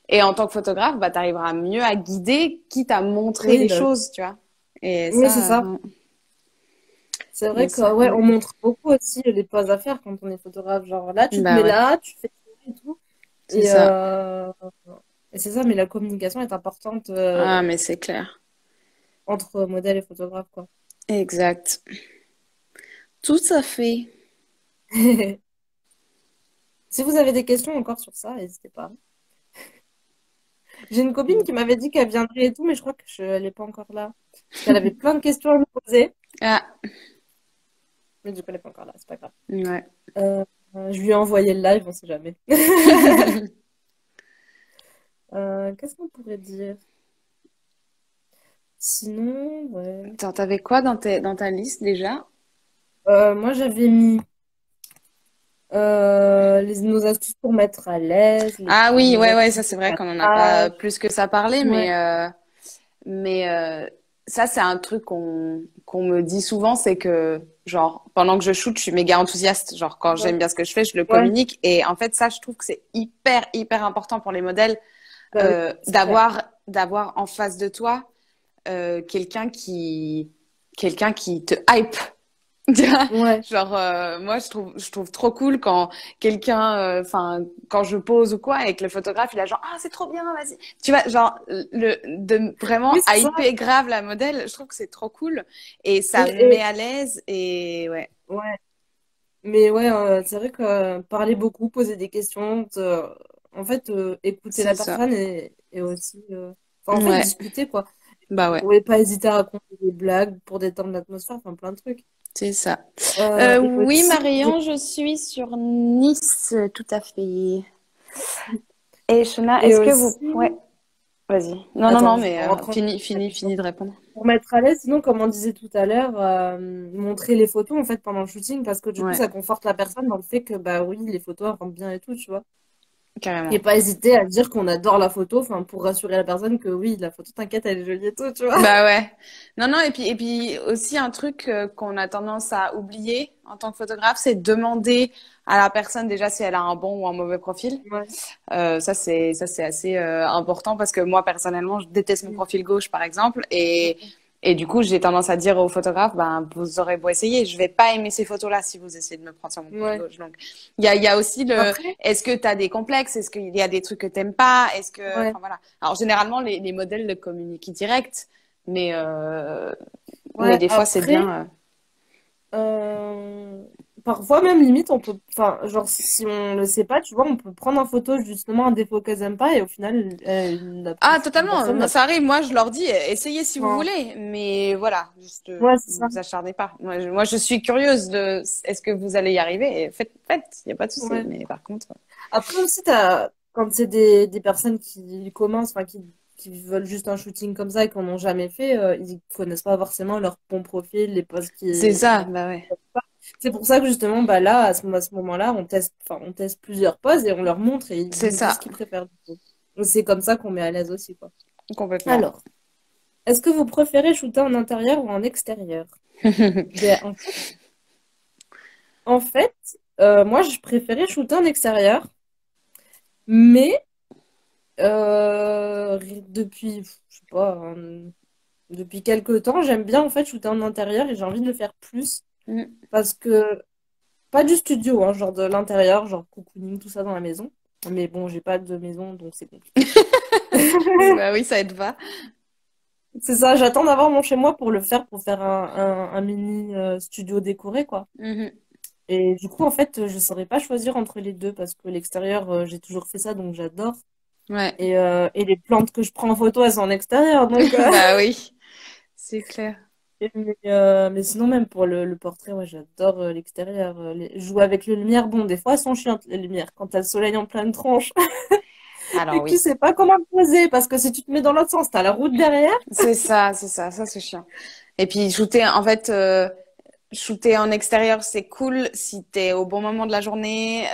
Et en tant que photographe, bah, tu arriveras mieux à guider, quitte à montrer oui, les bah, choses, tu vois. Et oui, c'est ça, ça. C'est et vrai que, ça, ouais, on montre beaucoup aussi les poses à faire quand on est photographe. Genre là, tu te bah mets ouais, là, tu fais ça et tout. c'est Et, ça. c'est ça, mais la communication est importante Ah, mais c'est clair. entre modèle et photographe, quoi. Exact. Tout à fait. Si vous avez des questions encore sur ça, n'hésitez pas. J'ai une copine qui m'avait dit qu'elle viendrait et tout, mais je crois elle n'est pas encore là. Parce qu'elle avait plein de questions à me poser, Ah, mais du coup, elle n'est pas encore là, c'est pas grave. ouais. Euh, je lui ai envoyé le live, on sait jamais. Qu'est-ce qu'on pourrait dire? Sinon, ouais. Attends, t'avais quoi dans ta liste déjà? Moi, j'avais mis nos astuces pour mettre à l'aise, Ah oui, nos ouais, ouais, astuces ça c'est de vrai qu'on en a pas cadrage. plus que ça parlé, Ouais, mais ça c'est un truc qu'on me dit souvent, c'est que genre pendant que je shoot, je suis méga enthousiaste. Genre quand ouais, j'aime bien ce que je fais, je le ouais. communique. Et en fait, ça, je trouve que c'est hyper important pour les modèles Bah oui, c'est clair. d'avoir en face de toi euh, quelqu'un qui quelqu'un qui te hype. Tu vois. Ouais, Genre moi je trouve trop cool quand quelqu'un enfin quand je pose ou quoi et que le photographe il a genre ah c'est trop bien vas-y tu vois genre le de vraiment oui, c'est ça. hyper grave la modèle je trouve que c'est trop cool et Oui, ça me met et, à l'aise et ouais ouais. Mais ouais, c'est vrai que parler beaucoup, poser des questions, en fait, écouter c'est la ça personne et aussi, enfin, en fait, ouais discuter, quoi. bah ouais Ouais, pas hésiter à raconter des blagues pour détendre l'atmosphère, enfin, plein de trucs. c'est ça Et oui aussi, Marion je suis sur Nice tout à fait et Shona et est-ce que vous ouais aussi, vas-y non attends, mais on rentre la fini question. de répondre. Pour mettre à l'aise, sinon, comme on disait tout à l'heure, montrer les photos, en fait, pendant le shooting, parce que du coup, Ouais, ça conforte la personne dans le fait que, bah oui, les photos, elles rendent bien et tout, tu vois. Et carrément. pas hésiter à dire qu'on adore la photo, enfin, pour rassurer la personne que oui, la photo, t'inquiète, elle est jolie et tout, tu vois. Bah ouais. Non, non, et puis aussi un truc qu'on a tendance à oublier en tant que photographe, c'est demander à la personne déjà si elle a un bon ou un mauvais profil. Ouais. Ça c'est assez important parce que moi personnellement, je déteste mon Mm. profil gauche par exemple Ouais. et du coup, j'ai tendance à dire aux photographes, ben vous aurez beau essayer, je vais pas aimer ces photos-là si vous essayez de me prendre sur mon profil Ouais. gauche. Donc il y a aussi le Après, est-ce que tu as des complexes, est-ce qu'il y a des trucs que t'aimes pas, est-ce que ouais. enfin voilà. Alors généralement les modèles le communiquent direct, mais mais Ouais, des fois c'est après, bien euh, parfois même limite, on peut, enfin, genre, si on le sait pas, tu vois, on peut prendre en photo justement un défaut qu'elles aiment pas et au final, Ah, la totalement. personne Moi, n'a ça arrive. Moi, je leur dis, essayez si vous pas. voulez. Mais voilà, juste, Ouais, c'est ça. vous acharnez pas. Moi, je suis curieuse de, est-ce que vous allez y arriver? Et faites. Il n'y a pas de souci. Ouais. Mais par contre, Après aussi, quand c'est des personnes qui commencent, enfin, qui veulent juste un shooting comme ça et qu'on n'ont jamais fait, ils connaissent pas forcément leur bon profil, les poses c'est qui... ça. Bah ouais. C'est pour ça que justement, bah là, à ce moment-là, on teste plusieurs poses et on leur montre et ils C'est nous disent ça, ce qu'ils préfèrent. Du coup. Donc, c'est comme ça qu'on met à l'aise aussi, quoi. complètement. Alors, est-ce que vous préférez shooter en intérieur ou en extérieur? Ben, en fait, moi, je préférais shooter en extérieur, mais depuis, je sais pas, depuis quelques temps, j'aime bien en fait shooter en intérieur et j'ai envie de le faire plus Mm. parce que pas du studio, hein, genre de l'intérieur, genre cocooning, tout ça dans la maison. Mais bon, j'ai pas de maison, donc c'est compliqué. Bah oui, ça aide pas. C'est ça, j'attends d'avoir mon chez moi pour faire un mini studio décoré, quoi. Mhm. Et du coup, en fait, je saurais pas choisir entre les deux parce que l'extérieur, j'ai toujours fait ça, donc j'adore. Ouais, Et les plantes que je prends en photo, elles sont en extérieur, donc. bah oui, c'est clair. Mais sinon, même pour le portrait, ouais, j'adore l'extérieur. Jouer avec les lumières, bon, des fois, elles sont chiantes, les lumières, quand t'as le soleil en pleine tronche Alors et que tu oui, sais pas comment te poser, parce que si tu te mets dans l'autre sens, t'as la route derrière. ça c'est chiant. Et puis shooter, en fait, shooter en extérieur, c'est cool si t'es au bon moment de la journée,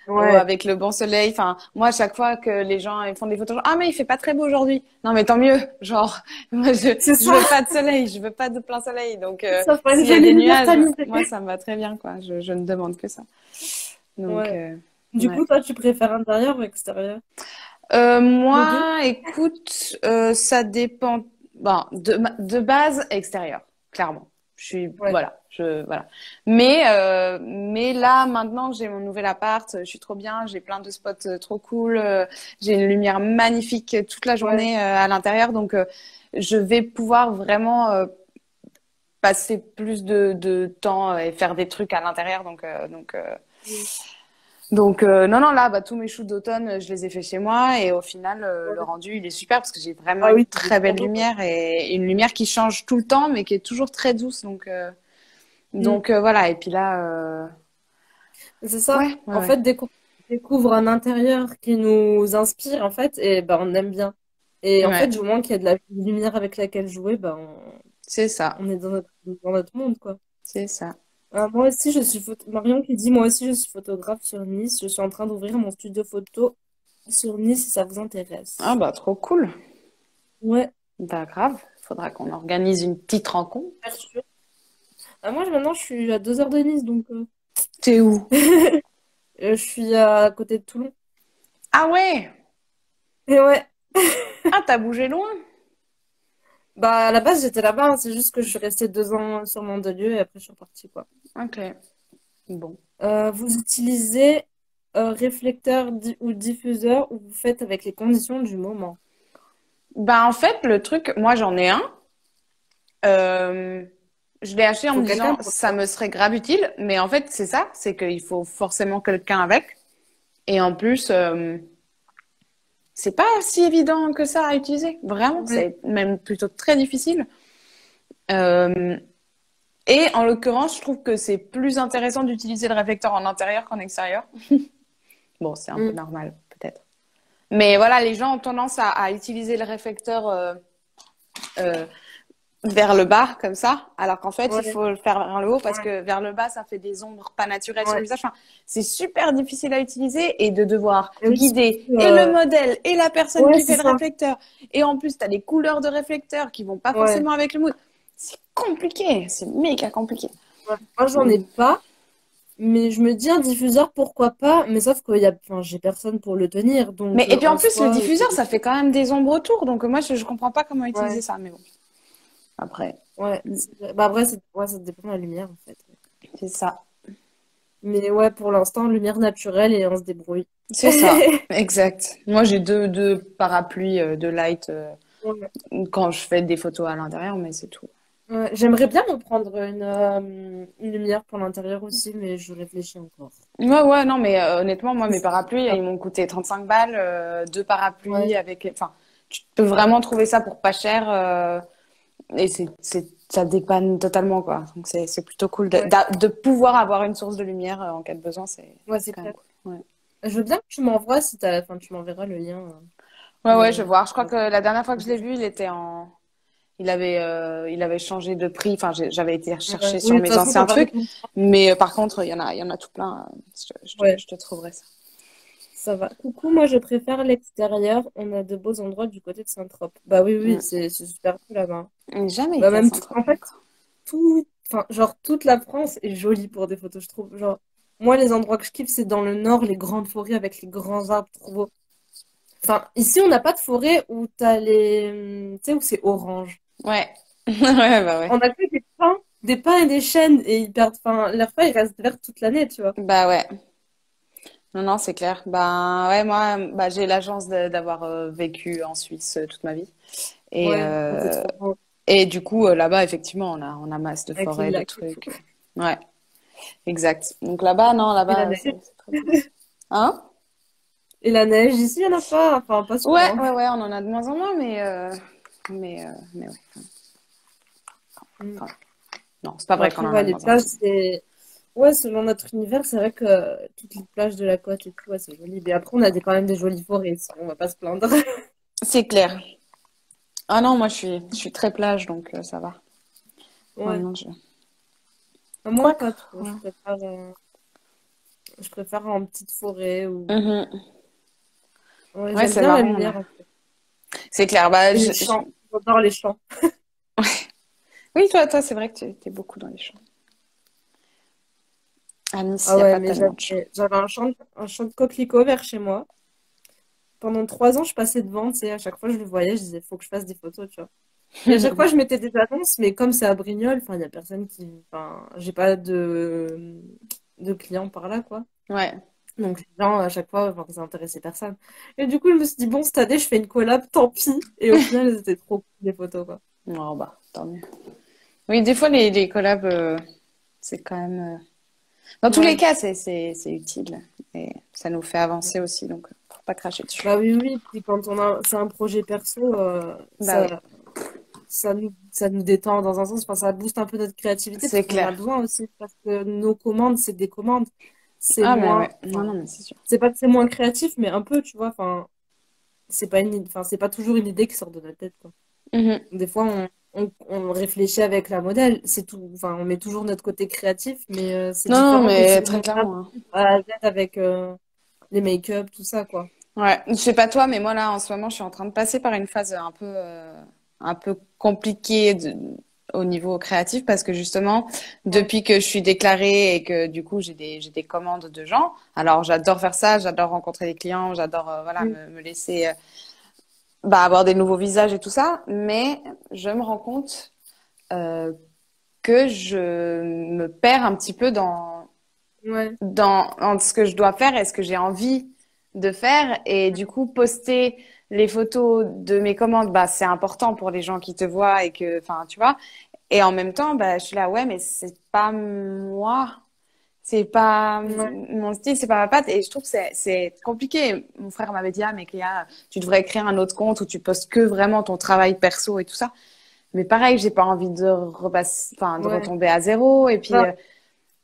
ou Ouais, avec le bon soleil. Enfin, moi, à chaque fois que les gens ils font des photos, genre, ah mais il fait pas très beau aujourd'hui. Non mais tant mieux. Genre, moi c'est je ça. veux pas de soleil, je veux pas de plein soleil. Donc Ça fera une s'il y a jolie des lumière nuages, tamisée. moi ça me va très bien quoi. Je ne demande que ça. Donc Ouais. Du ouais. coup, toi, tu préfères intérieur ou extérieur? Les deux? Moi, écoute, ça dépend. Bon, de base, extérieur, clairement. Je suis, Ouais. voilà, voilà. Mais là, maintenant que j'ai mon nouvel appart, je suis trop bien. J'ai plein de spots trop cool. J'ai une lumière magnifique toute la Ouais. journée à l'intérieur, donc je vais pouvoir vraiment passer plus de temps et faire des trucs à l'intérieur. Mm. Non, non, là, bah, tous mes shoots d'automne, je les ai faits chez moi et au final, le Ouais. rendu, il est super parce que j'ai vraiment Ah une oui, c'est très trop belle beau. lumière et une lumière qui change tout le temps, mais qui est toujours très douce. Mm. Voilà. Et puis là, C'est ça. ouais, ouais, En ouais, fait, dès qu'on découvre un intérieur qui nous inspire, en fait, et ben, on aime bien. Et en fait, ouais, du moment qu'il y a de la lumière avec laquelle jouer, ben, c'est ça, on est dans notre monde, quoi. c'est ça. Moi aussi, Marion qui dit, moi aussi, je suis photographe sur Nice. Je suis en train d'ouvrir mon studio photo sur Nice si ça vous Ah intéresse. bah, trop cool. Ouais, Bah, grave. Faudra qu'on organise une petite rencontre. bien sûr. Moi, maintenant, je suis à 2 heures de Nice, donc T'es où? je suis à côté de Toulon. Ah ouais! Et ouais. Ah, t'as bougé loin? Bah, à la base, j'étais là-bas, hein. C'est juste que je suis restée 2 ans sur Mandelieu et après, je suis repartie, quoi. Ok, bon. Vous utilisez réflecteur ou diffuseur ou vous faites avec les conditions du moment? Bah, en fait, le truc, moi, j'en ai un. Euh, je l'ai acheté en me Faut quelqu'un disant pour ça toi. me serait grave utile, mais en fait c'est ça, c'est qu'il faut forcément quelqu'un avec. Et en plus, c'est pas si évident que ça à utiliser. Vraiment, Ouais. c'est même plutôt très difficile. Euh, et en l'occurrence, je trouve que c'est plus intéressant d'utiliser le réflecteur en intérieur qu'en extérieur. Bon, c'est un peu Mm. normal peut-être. Mais voilà, les gens ont tendance à utiliser le réflecteur euh, vers le bas comme ça, alors qu'en fait il Ouais, faut le faire vers le haut parce ouais, que vers le bas ça fait des ombres pas naturelles sur le ouais. visage. Enfin, c'est super difficile à utiliser et de devoir Et oui, guider surtout, et le modèle et la personne ouais, qui c'est fait le ça. réflecteur et en plus tu as des couleurs de réflecteur qui vont pas Ouais. forcément avec le mood. C'est compliqué, c'est méga compliqué. Ouais. Moi, j'en ai Mm. pas, mais je me dis un diffuseur, pourquoi pas? Mais sauf que enfin, j'ai personne pour le tenir, Mais donc et puis en en plus le soi, diffuseur ça fait quand même des ombres autour donc moi je comprends pas comment utiliser ouais, ça mais bon après ouais. Bah après, ouais, ça dépend de la lumière, en fait. c'est ça. Mais ouais, pour l'instant, lumière naturelle et on se débrouille. C'est ça, exact. Moi, j'ai deux parapluies de light Ouais. quand je fais des photos à l'intérieur, mais c'est tout. Ouais, j'aimerais bien me prendre une lumière pour l'intérieur aussi, mais je réfléchis encore. Ouais, ouais, non, mais honnêtement, moi, mes C'est parapluies, ça. ils m'ont coûté 35 balles, deux parapluies Ouais, avec... Enfin, tu peux vraiment trouver ça pour pas cher et ça dépanne totalement, quoi. Donc, c'est plutôt cool ouais, de pouvoir avoir une source de lumière en cas de besoin, ouais, c'est c'est quand même clair. cool. Ouais. Je veux bien que tu m'envoies si enfin, tu m'enverras le lien Ouais, ouais, je vais voir. Je crois de que la dernière fois que je l'ai l'application. vu, il avait changé de prix. Enfin, j'avais été Ouais. rechercher Oui, sur de toute mes façon, anciens t'en parlais trucs. tout. Mais par contre, il y en a tout plein. Ouais, Je te trouverai ça. ça va. Coucou, moi je préfère l'extérieur. On a de beaux endroits du côté de Saint-Trope. Bah oui, oui, Mm. c'est super cool là-bas. J'ai jamais Bah été à même tout, en fait, Saint-Tropez. enfin, genre toute la France est jolie pour des photos, je trouve. Genre, moi, les endroits que je kiffe, c'est dans le nord, les grandes forêts avec les grands arbres trop beaux. Enfin, ici, on n'a pas de forêt où t'as tu sais, où c'est orange. Ouais. Ouais, bah ouais. On a que des pins et des chênes, et ils perdent, enfin, leurs feuilles restent vertes toute l'année, tu vois. Bah ouais. Non, non, c'est clair. Ben ouais, moi, bah, j'ai la chance d'avoir vécu en Suisse toute ma vie. Et, Ouais, c'est euh, trop beau, et du coup, là-bas, effectivement, on a masse de avec les forêts, de lacs et tout. trucs. Ouais, exact. Donc là-bas, non, Et la là-bas, neige. c'est très beau. Hein? Et la neige, ici, il n'y en a pas, enfin, pas Ouais, souvent. ouais, ouais, on en a de moins en moins, mais ouais. Mm. Enfin, non, c'est pas Mais vrai qu'on après, en a ouais, de les moins en moins. plages, c'est... Ouais, selon notre univers, c'est vrai que toutes les plages de la côte et tout, ouais, c'est joli. Mais après, on a quand même des jolies forêts, on va pas se plaindre. C'est clair. Ah non, moi, je suis très plage, donc ça va. Ouais, Ouais. non, Moi, Quoique, pas trop. ouais. Je préfère en petite forêt ou... Mhm. Ouais, Ouais, j'aime c'est bien la marrant, là. lumière, en fait. C'est clair. Bah, Et les champs. J'adore les champs. Oui, toi, c'est vrai que tu étais beaucoup dans les champs. À Nice, il Ah n'y a ouais, pas mais tellement de champs. j'avais un champ de coquelicots vers chez moi. Pendant 3 ans, je passais devant, tu sais, à chaque fois je le voyais, je disais, faut que je fasse des photos, tu vois. Et à chaque fois, je mettais des annonces, mais comme c'est à Brignoles, enfin, il y a personne qui, enfin, j'ai pas de clients par là, quoi. Ouais. Donc, les gens, à chaque fois, enfin, ça intéressait personne. Et du coup, je me suis dit, bon, cette année, je fais une collab, tant pis. Et au final, elles étaient trop cool, les photos, quoi. Oh, bah, tant mieux. Oui, des fois, les collabs, c'est quand même. Dans tous les Ouais. cas, c'est utile. Et ça nous fait avancer aussi, donc faut pas cracher dessus. Bah oui, oui. Puis quand c'est un projet perso, Bah oui, ça nous détend dans un sens. Enfin, ça booste un peu notre créativité parce c'est qu'on en a clair. besoin aussi. Parce que nos commandes, c'est des commandes. C'est Ah, mais ouais. moins, Non, enfin, non, mais c'est sûr. c'est pas que c'est moins créatif, mais un peu, tu vois. Enfin, enfin, c'est pas toujours une idée qui sort de notre tête, quoi. Mhm. Des fois, on réfléchit avec la modèle. C'est tout. Enfin, on met toujours notre côté créatif, mais c'est Non, non, différent que mais si très on va clairement, hein. à Z avec les make-up, tout ça, quoi. Ouais, je sais pas toi, mais moi là, en ce moment, je suis en train de passer par une phase un peu compliquée au niveau créatif parce que justement, Ouais. depuis que je suis déclarée et que du coup, j'ai des commandes de gens. Alors, j'adore faire ça, j'adore rencontrer des clients, j'adore voilà Mm. me laisser bah, avoir des nouveaux visages et tout ça, mais je me rends compte euh, que je me perds un petit peu Ouais. dans ce que je dois faire et ce que j'ai envie de faire. Et du coup, poster les photos de mes commandes, bah, c'est important pour les gens qui te voient et que, enfin, tu vois. Et en même temps, bah, je suis là, ouais, mais c'est pas moi. C'est pas Ouais. mon style, c'est pas ma patte. Et je trouve que c'est compliqué. Mon frère m'avait dit, ah, mais Cléa, tu devrais créer un autre compte où tu postes que vraiment ton travail perso et tout ça. Mais pareil, j'ai pas envie de enfin, de Ouais. retomber à zéro. Et puis, Bah,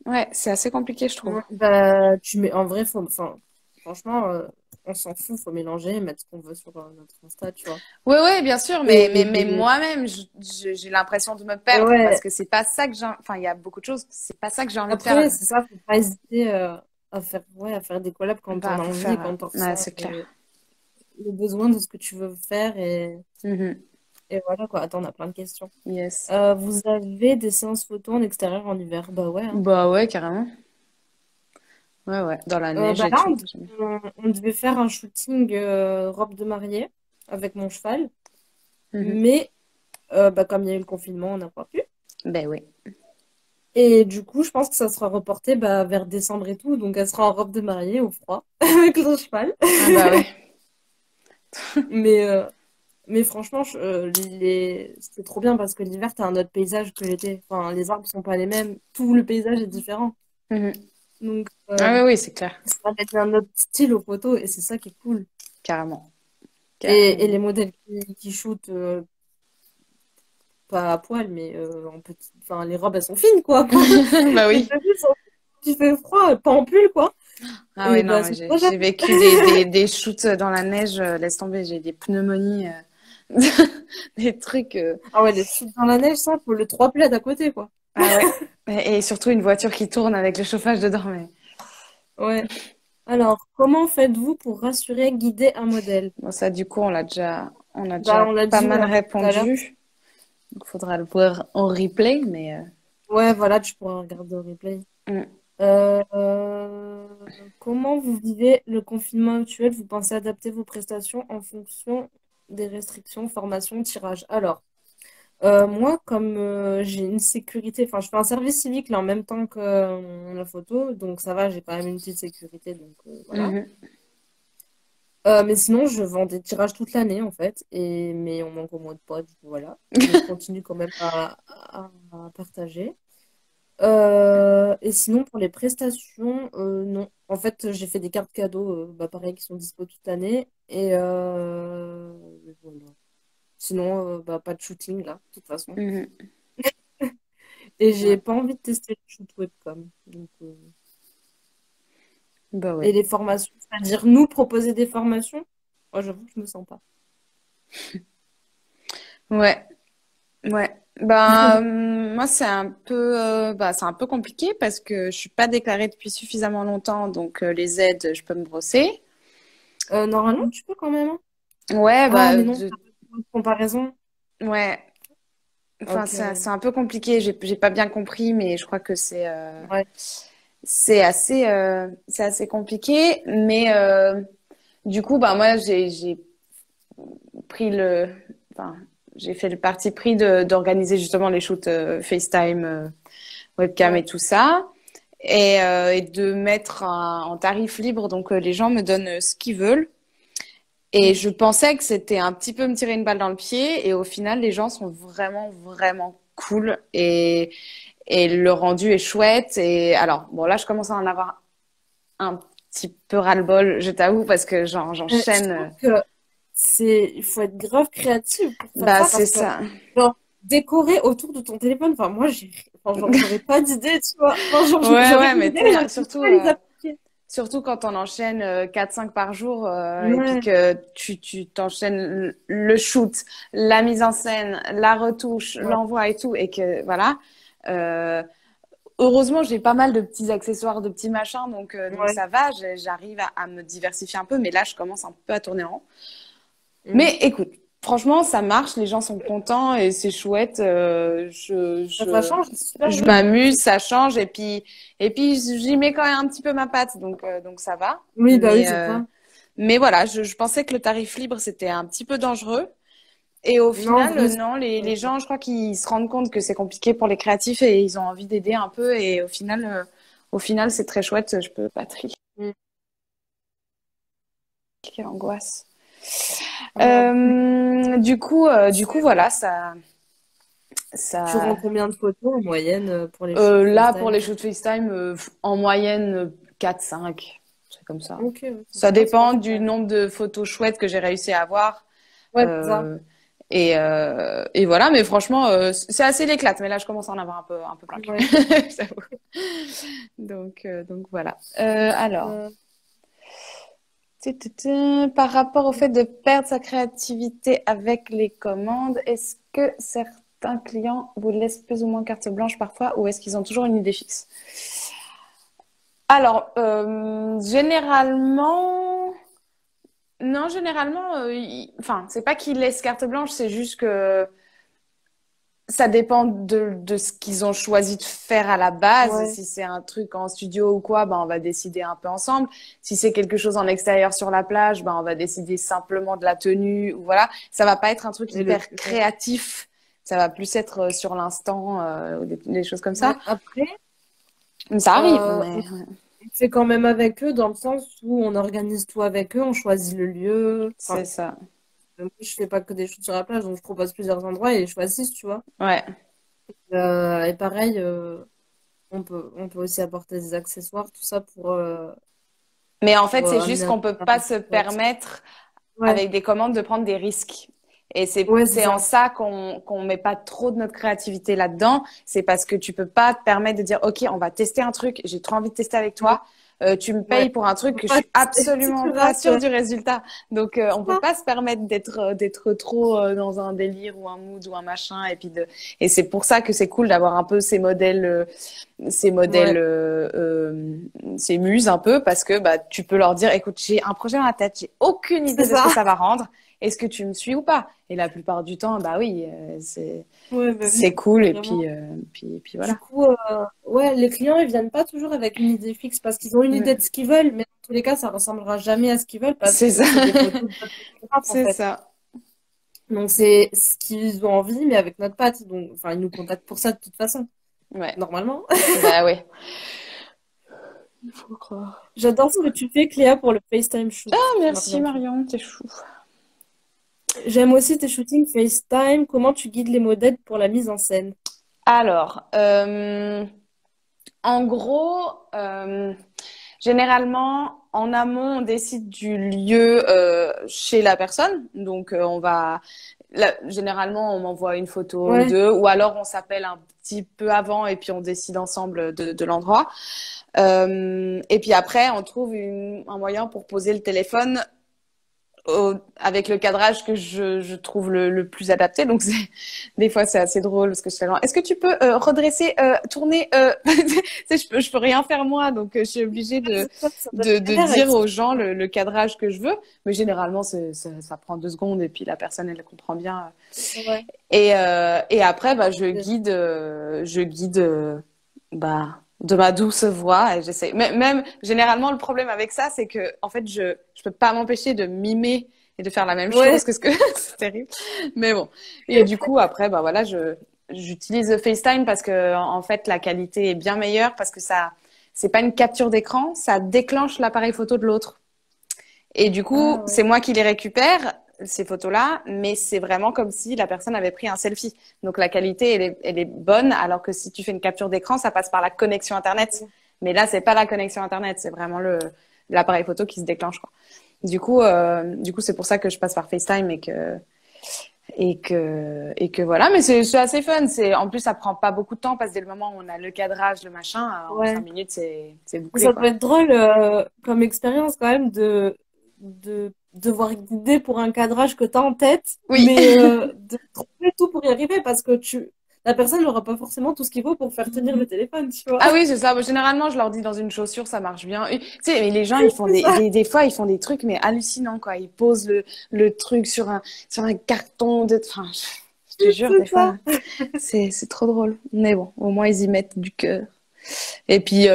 ouais, c'est assez compliqué, je trouve. ouais, bah, tu mets, en vrai, enfin, franchement, on s'en fout, faut mélanger et mettre ce qu'on veut sur notre Insta, tu vois. Oui, oui, bien sûr, mais Et, moi-même, j'ai l'impression de me et perdre parce ouais, que c'est pas ça que j'ai, enfin, il y a beaucoup de choses, c'est pas ça que j'ai envie de après, faire. c'est ça, faut pas hésiter à faire des collabs quand on Bah, a pour envie, faire, quand on ouais, ressent c'est clair. le besoin de ce que tu veux faire. Mhm. Et voilà, quoi. Attends, on a plein de questions. Yes. Vous avez des séances photo en extérieur en hiver? Bah ouais, hein. Bah ouais, carrément. Ouais, ouais, dans la neige Bah et là, tout. J'aime bien. on devait faire un shooting robe de mariée avec mon cheval. Mhm. Mais bah, comme il y a eu le confinement, on n'a pas pu. Ben oui. Et du coup, je pense que ça sera reporté bah, vers décembre et tout. Donc, elle sera en robe de mariée au froid avec le cheval. Ah bah ouais. Mais, euh, mais franchement, c'est trop bien parce que l'hiver, t'as un autre paysage que l'été. Enfin, les arbres sont pas les mêmes. Tout le paysage est différent. Mhm. Donc, Ah oui, oui, c'est clair. ça va mettre un autre style aux photos et c'est ça qui est cool. Carrément. Et les Carrément. modèles qui shootent, pas à poil, mais en petit. Enfin, les robes, elles sont fines, quoi. Bah Les oui. tenues sont... Il fait froid, pas en pull, quoi. Ah Et ouais, bah, non, elles mais sont trop j'ai jolies. vécu des shoots dans la neige, laisse tomber, j'ai des pneumonies. Des trucs. Ah ouais, les chutes dans la neige, ça, faut le 3 plaids à côté, quoi. Ah ouais. Et surtout une voiture qui tourne avec le chauffage dedans. Mais... Ouais. Alors, comment faites-vous pour rassurer, guider un modèle? Bon, ça, du coup, on a Bah, déjà on l'a pas dit ouais, mal un peu tout à l'heure. répondu. Donc, faudra le voir en replay. Mais Ouais, voilà, tu pourras regarder au replay. mm. Comment vous vivez le confinement actuel? Vous pensez adapter vos prestations en fonction des restrictions, formation, tirage? Alors, moi, comme j'ai une sécurité, enfin, je fais un service civique là en même temps que la photo, donc ça va, j'ai quand même une petite sécurité, donc voilà. Mhm. Mais sinon, je vends des tirages toute l'année en fait, mais on manque au moins de potes, du coup, voilà. Mais je continue quand même à partager. Et sinon, pour les prestations, non. En fait, j'ai fait des cartes cadeaux, bah, pareil, qui sont dispo toute l'année. Et voilà. Sinon, bah, pas de shooting là, de toute façon. Mhm. Et Ouais. j'ai pas envie de tester le shoot webcam. Bah Et ouais. les formations, c'est-à-dire nous proposer des formations, moi j'avoue que je me sens pas. Ouais. Ouais. Bah, moi, c'est un peu compliqué parce que je suis pas déclarée depuis suffisamment longtemps. Donc, les aides, je peux me brosser. Normalement, tu peux quand même, hein. Ouais, Ah, bah, mais non, t'as pas de point de comparaison. ouais. Enfin, Ok, c'est un peu compliqué. J'ai pas bien compris, mais je crois que ouais. c'est assez compliqué. Mais du coup, bah moi, j'ai pris enfin, j'ai fait le parti pris d'organiser justement les shoots FaceTime, webcam Ouais. et tout ça, et de mettre en tarif libre. Donc les gens me donnent ce qu'ils veulent. Et Mm. je pensais que c'était un petit peu me tirer une balle dans le pied. Et au final, les gens sont vraiment, vraiment cool. Et le rendu est chouette. Et alors, bon, là, je commence à en avoir un petit peu ras-le-bol, je t'avoue, parce que Je j'enchaîne. trouve que il faut être grave créatif pour faire Bah, ça c'est parce que, ça. genre, décorer autour de ton téléphone, enfin, moi, enfin, genre, j'aurais pas d'idée, tu vois. Enfin, genre, Ouais, j'aurais ouais, des mais tu idées, mais sais, j'arrive pas à les appliquer. surtout quand on enchaîne 4-5 par jour et puis Ouais, que tu t'enchaînes le shoot, la mise en scène, la retouche, ouais, l'envoi et tout, et que voilà. Euh, Heureusement, j'ai pas mal de petits accessoires, de petits machins, donc ouais. ça va, j'arrive à me diversifier un peu, mais là, je commence un peu à tourner en rond. Mm. Mais écoute, franchement, ça marche, les gens sont contents et c'est chouette. Ça change, c'est super Je bien. m'amuse, ça change et puis j'y mets quand même un petit peu ma patte, donc ça va. Oui, bah oui, c'est ça. Mais voilà, je pensais que le tarif libre c'était un petit peu dangereux. Et au Non, en final, vrai, non, c'est les ça. gens, je crois qu'ils se rendent compte que c'est compliqué pour les créatifs et ils ont envie d'aider un peu. Et au final, c'est très chouette. Je peux pas trier. Mm. Quelle angoisse. Ouais. Du coup, voilà, Tu rends ça. combien de photos en moyenne pour les shoots Là, pour FaceTime? les shoots FaceTime, en moyenne, 4-5. C'est comme ça. Ok, ouais, Ça ça va, dépend c'est pas du mal. nombre de photos chouettes que j'ai réussi à avoir. Ouais, c'est ça. Euh, et voilà, mais franchement, c'est assez l'éclate. Mais là, je commence à en avoir un peu plein le cul. Ouais. J'avoue. Donc voilà. Alors, Euh, par rapport au fait de perdre sa créativité avec les commandes, est-ce que certains clients vous laissent plus ou moins carte blanche parfois ou est-ce qu'ils ont toujours une idée fixe? Alors, généralement, non, généralement, enfin, c'est pas qu'ils laissent carte blanche, c'est juste que ça dépend de ce qu'ils ont choisi de faire à la base. ouais. Si c'est un truc en studio ou quoi, ben, on va décider un peu ensemble. Si c'est quelque chose en extérieur sur la plage, ben, on va décider simplement de la tenue ou voilà. Ça va pas être un truc Et le hyper traitement. créatif. Ça va plus être sur l'instant, ou des choses comme ça. Ouais. Après, Mais ça arrive, on mais ouais, fait quand même avec eux dans le sens où on organise tout avec eux, on choisit le lieu. c'est Enfin, ça. moi, je fais pas que des shoots sur la plage, donc je propose plusieurs endroits et ils choisissent, tu vois. Ouais. Et pareil, on peut aussi apporter des accessoires, tout ça Mais en fait, pour c'est juste amener un qu'on peu peut de pas se variété. permettre Ouais, avec des commandes de prendre des risques. Et ouais, c'est c'est en ça. ça qu'on met pas trop de notre créativité là-dedans. C'est parce que tu peux pas te permettre de dire, OK, on va tester un truc, j'ai trop envie de tester avec Mm. toi. Tu me Ouais. payes pour un truc que je Pas suis absolument pas rates. sûre du résultat. Donc, on peut pas se permettre d'être trop dans un délire ou un mood ou un machin. Et c'est pour ça que c'est cool d'avoir un peu ces modèles, Ouais, ces muses un peu, parce que bah tu peux leur dire, écoute, j'ai un projet dans la tête, j'ai aucune c'est idée de ce que ça. ça va rendre. Est-ce que tu me suis ou pas? Et la plupart du temps, bah oui, Ouais, bah oui, c'est cool. Et vraiment. puis Du voilà. coup, ouais, les clients, ils viennent pas toujours avec une idée fixe parce qu'ils ont une idée de Mm. ce qu'ils veulent, mais dans tous les cas, ça ressemblera jamais à ce qu'ils veulent parce C'est ça. que c'est des photos de notre photographe, en C'est fait. ça. Donc, c'est ce qu'ils ont envie, mais avec notre patte. Donc, enfin, ils nous contactent pour ça de toute façon, Ouais. normalement. Bah ouais. Il faut croire. J'adore ce que tu fais, Cléa, pour le FaceTime shoot, Ah, merci Marion. Marion, t'es chou. J'aime aussi tes shootings FaceTime. Comment tu guides les modèles pour la mise en scène? Alors, en gros, généralement, en amont, on décide du lieu chez la personne. Donc, généralement, on m'envoie une photo ou Ouais. deux, ou alors on s'appelle un petit peu avant et puis on décide ensemble de l'endroit. Et puis après, on trouve un moyen pour poser le téléphone avec le cadrage que je trouve le plus adapté. Donc, des fois, c'est assez drôle parce que je fais genre, est-ce que tu peux redresser, tourner tu sais, je peux rien faire moi, donc je suis obligée Ça doit être de galère dire avec ça. aux gens le cadrage que je veux. Mais généralement, ça prend 2 secondes et puis la personne, elle comprend bien. Ouais. Et après, bah, je guide bah, de ma douce voix. Et j'essaie. Même, généralement, le problème avec ça, c'est que, en fait, je peux pas m'empêcher de mimer et de faire la même chose Ouais. que ce que c'est terrible. Mais bon. Et du coup, après, bah voilà, j'utilise FaceTime parce que, en fait, la qualité est bien meilleure parce que c'est pas une capture d'écran, ça déclenche l'appareil photo de l'autre. Et du coup, Ah c'est ouais. moi qui les récupère, ces photos-là, mais c'est vraiment comme si la personne avait pris un selfie. Donc la qualité, elle est bonne, alors que si tu fais une capture d'écran, ça passe par la connexion Internet. Mais là, c'est pas la connexion Internet, c'est vraiment l'appareil photo qui se déclenche, quoi. Du coup, c'est pour ça que je passe par FaceTime et que voilà. Mais c'est assez fun. En plus, ça prend pas beaucoup de temps parce que dès le moment où on a le cadrage, le machin, en cinq Ouais. minutes, c'est bouclé, Ça peut quoi. être drôle comme expérience quand même de devoir guider pour un cadrage que tu as en tête, Oui. mais de trouver tout pour y arriver parce que la personne n'aura pas forcément tout ce qu'il faut pour faire tenir le téléphone, tu vois. Ah oui, c'est ça. Bon, généralement, je leur dis dans une chaussure, ça marche bien. Et, tu sais, mais les gens, ils font C'est ça. des fois, ils font des trucs, mais hallucinants, quoi. Ils posent le truc sur un carton enfin, je te jure, des C'est ça. fois, c'est trop drôle. Mais bon, au moins, ils y mettent du cœur. Et puis,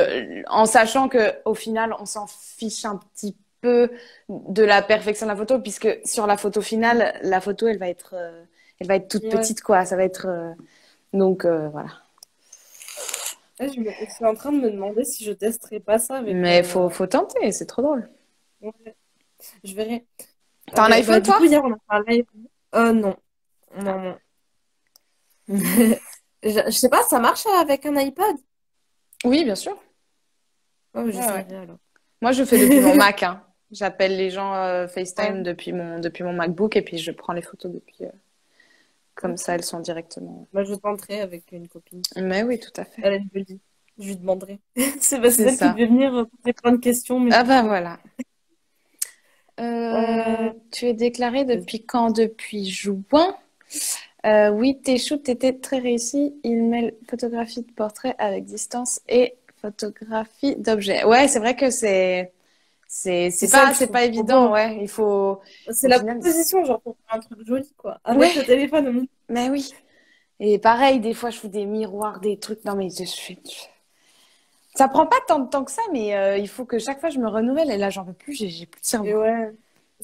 en sachant que, au final, on s'en fiche un petit peu de la perfection de la photo, puisque sur la photo finale, la photo, elle va être toute Ouais. petite, quoi. Ça va être, donc, voilà. Là, je suis en train de me demander si je testerai pas ça avec. Mais faut tenter, c'est trop drôle. Ouais, je verrai. T'as un Bah, iPhone, du toi? coup, hier, on a parlé. Non. Non, Ah. non. Je sais pas, ça marche avec un iPad? Oui, bien sûr. Oh, Ouais, ouais. j'essaierai alors. Moi, je fais depuis mon Mac, hein. J'appelle les gens FaceTime Ouais, depuis mon MacBook et puis je prends les photos depuis. Comme ça, ok. elles sont directement. Bah, je tenterai avec une copine. Mais oui, tout à fait. Elle me le dit. Je lui demanderai. C'est C'est elle qui ça. devait venir poser plein de questions, mais Ah du bah coup. voilà. Euh, Tu es déclaré vas-y. depuis quand? Depuis juin. Oui, tes shoots étaient très réussis. Il mêle photographie de portrait avec distance et photographie d'objet. Ouais, c'est vrai que C'est ça que je c'est trouve pas trop beau. évident, ouais. Il faut C'est au la final. proposition, genre, pour faire un truc joli, quoi. Avec le Ouais, téléphone au milieu. mais oui. Et pareil, des fois, je fais des miroirs, des trucs. Non, mais ça prend pas tant de temps que ça, mais il faut que chaque fois je me renouvelle. Et là, j'en peux plus, j'ai plus de cerveau. Et ouais,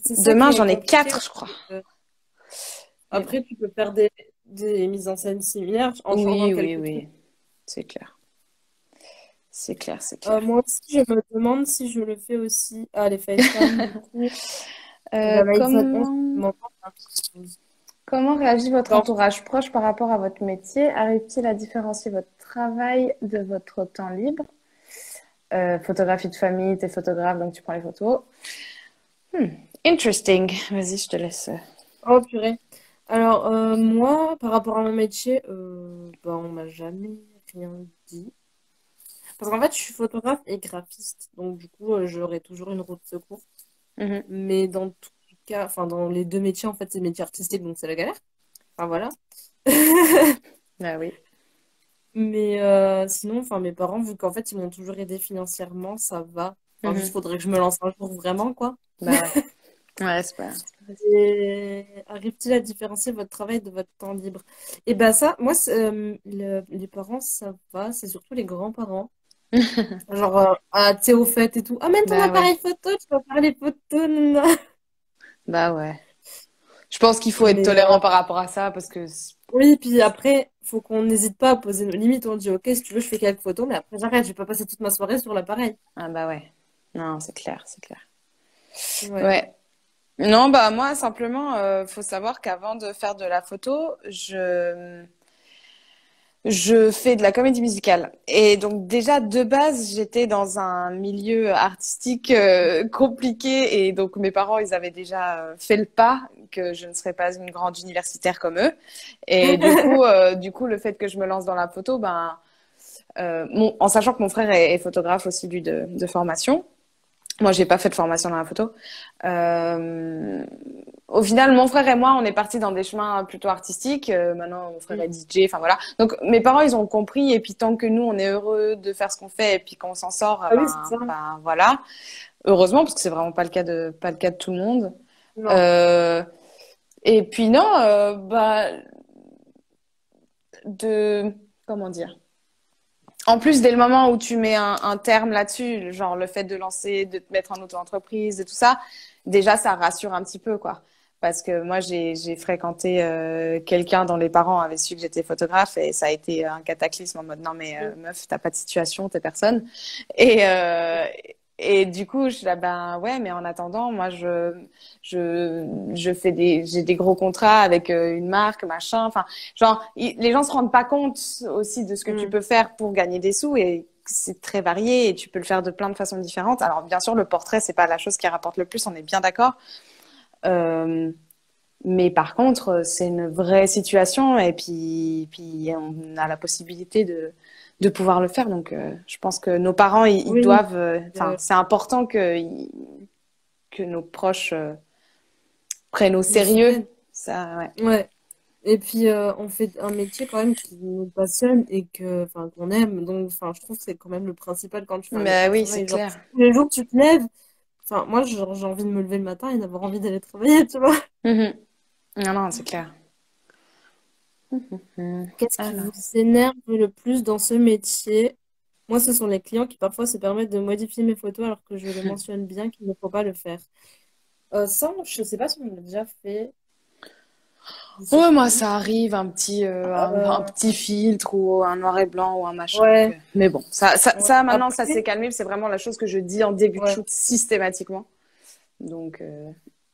c'est ça qui Demain, est j'en ai compliqué. 4, je crois. Euh, Mais bon. Après, tu peux faire des mises en scène similaires en changeant Oui, oui, quelques trucs. oui. C'est clair. C'est clair, c'est clair. Moi aussi, je me demande si je le fais aussi. Ah, les FaceTime, du coup. J'ai un iPhone 11, je Comment, m'entends un peu. comment réagit votre Dans- entourage proche par rapport à votre métier? Arrive-t-il à différencier votre travail de votre temps libre? Photographie de famille, t'es photographe, donc tu prends les photos. Hmm, Interesting. Vas-y, je te laisse. Oh, purée. Alors, moi, par rapport à mon métier, bah, on m'a jamais rien dit. Parce qu'en fait, je suis photographe et graphiste. Donc, du coup, j'aurai toujours une roue de secours. Mhm. Mais dans tout cas, enfin, dans les deux métiers, en fait, c'est métier artistique, donc c'est la galère. Enfin, voilà. Ah oui. Mais sinon, enfin, mes parents, vu qu'en fait, ils m'ont toujours aidé financièrement, ça va. Enfin, juste, Mhm. faudrait que je me lance un jour vraiment, quoi. Bah ouais. Ouais, c'est pas facile. Et arrive-t-il à différencier votre travail de votre temps libre? Et ben ça, moi, les parents, ça va. C'est surtout les grands-parents. Genre, ah, tu sais, au fait et tout. Amène ton Bah ouais. appareil photo, tu vas faire les photos. Nanana. Bah ouais. Je pense qu'il faut être Mais tolérant par rapport à ça parce que oui, puis après, faut qu'on n'hésite pas à poser nos limites. On dit, ok, si tu veux, je fais quelques photos, mais après, j'arrête. Je vais pas passer toute ma soirée sur l'appareil. ah bah ouais. Non, c'est clair, c'est clair. Ouais. Ouais. Non, bah moi simplement, faut savoir qu'avant de faire de la photo, je fais de la comédie musicale. Et donc déjà de base, j'étais dans un milieu artistique compliqué et donc mes parents, ils avaient déjà fait le pas que je ne serais pas une grande universitaire comme eux. Et du coup, le fait que je me lance dans la photo, ben, en sachant que mon frère est photographe aussi lui de formation. Moi, j'ai pas fait de formation dans la photo. Euh, Au final, mon frère et moi, on est partis dans des chemins plutôt artistiques. Maintenant, mon frère est Mm. DJ. Enfin voilà. Donc, mes parents, ils ont compris. Et puis, tant que nous, on est heureux de faire ce qu'on fait et puis qu'on s'en sort, Ah oui, c'est ça. ben voilà. Heureusement, parce que c'est vraiment pas le cas de tout le monde. Non. Euh, et puis non, bah de comment dire. En plus, dès le moment où tu mets un terme là-dessus, genre le fait de lancer, de te mettre en auto-entreprise et tout ça, déjà, ça rassure un petit peu, quoi. Parce que moi, j'ai fréquenté quelqu'un dont les parents avaient su que j'étais photographe et ça a été un cataclysme en mode non, mais Mm. meuf, t'as pas de situation, t'es personne. Et, euh, et du coup, je suis là, ben ouais, mais en attendant, moi, je fais j'ai des gros contrats avec une marque, machin. Enfin, genre, les gens se rendent pas compte aussi de ce que tu Mm. peux faire pour gagner des sous et c'est très varié et tu peux le faire de plein de façons différentes. Alors, bien sûr, le portrait, c'est pas la chose qui rapporte le plus, on est bien d'accord. Euh, mais par contre, c'est une vraie situation et puis on a la possibilité de pouvoir le faire. Donc, je pense que nos parents, ils Oui. doivent, enfin, Euh, c'est important que nos proches prennent au nous sérieux. soutiennent. Ça, ouais. Ouais. Et puis, on fait un métier quand même qui nous passionne et que, enfin, qu'on aime. Donc, enfin, je trouve que c'est quand même le principal quand tu fais un métier Mais de oui, c'est travail. Genre, clair. si tous les jours tu te lèves, enfin, moi, genre, j'ai envie de me lever le matin et d'avoir envie d'aller travailler, tu vois. Mhm. Non, non, c'est clair. Mhm. Qu'est-ce qui vous Alors. énerve le plus dans ce métier? Moi, ce sont les clients qui parfois se permettent de modifier mes photos alors que je le mentionne bien qu'il ne faut pas le faire. Ça, je sais pas si on l'a déjà fait. Je sais Ouais, moi, plus. ça arrive, un Euh, petit filtre ou un noir et blanc ou un machin. ouais, Mais bon, ouais. ça, maintenant, ça s'est Après, calmé. C'est vraiment la chose que je dis en début de ouais. shoot systématiquement. Donc,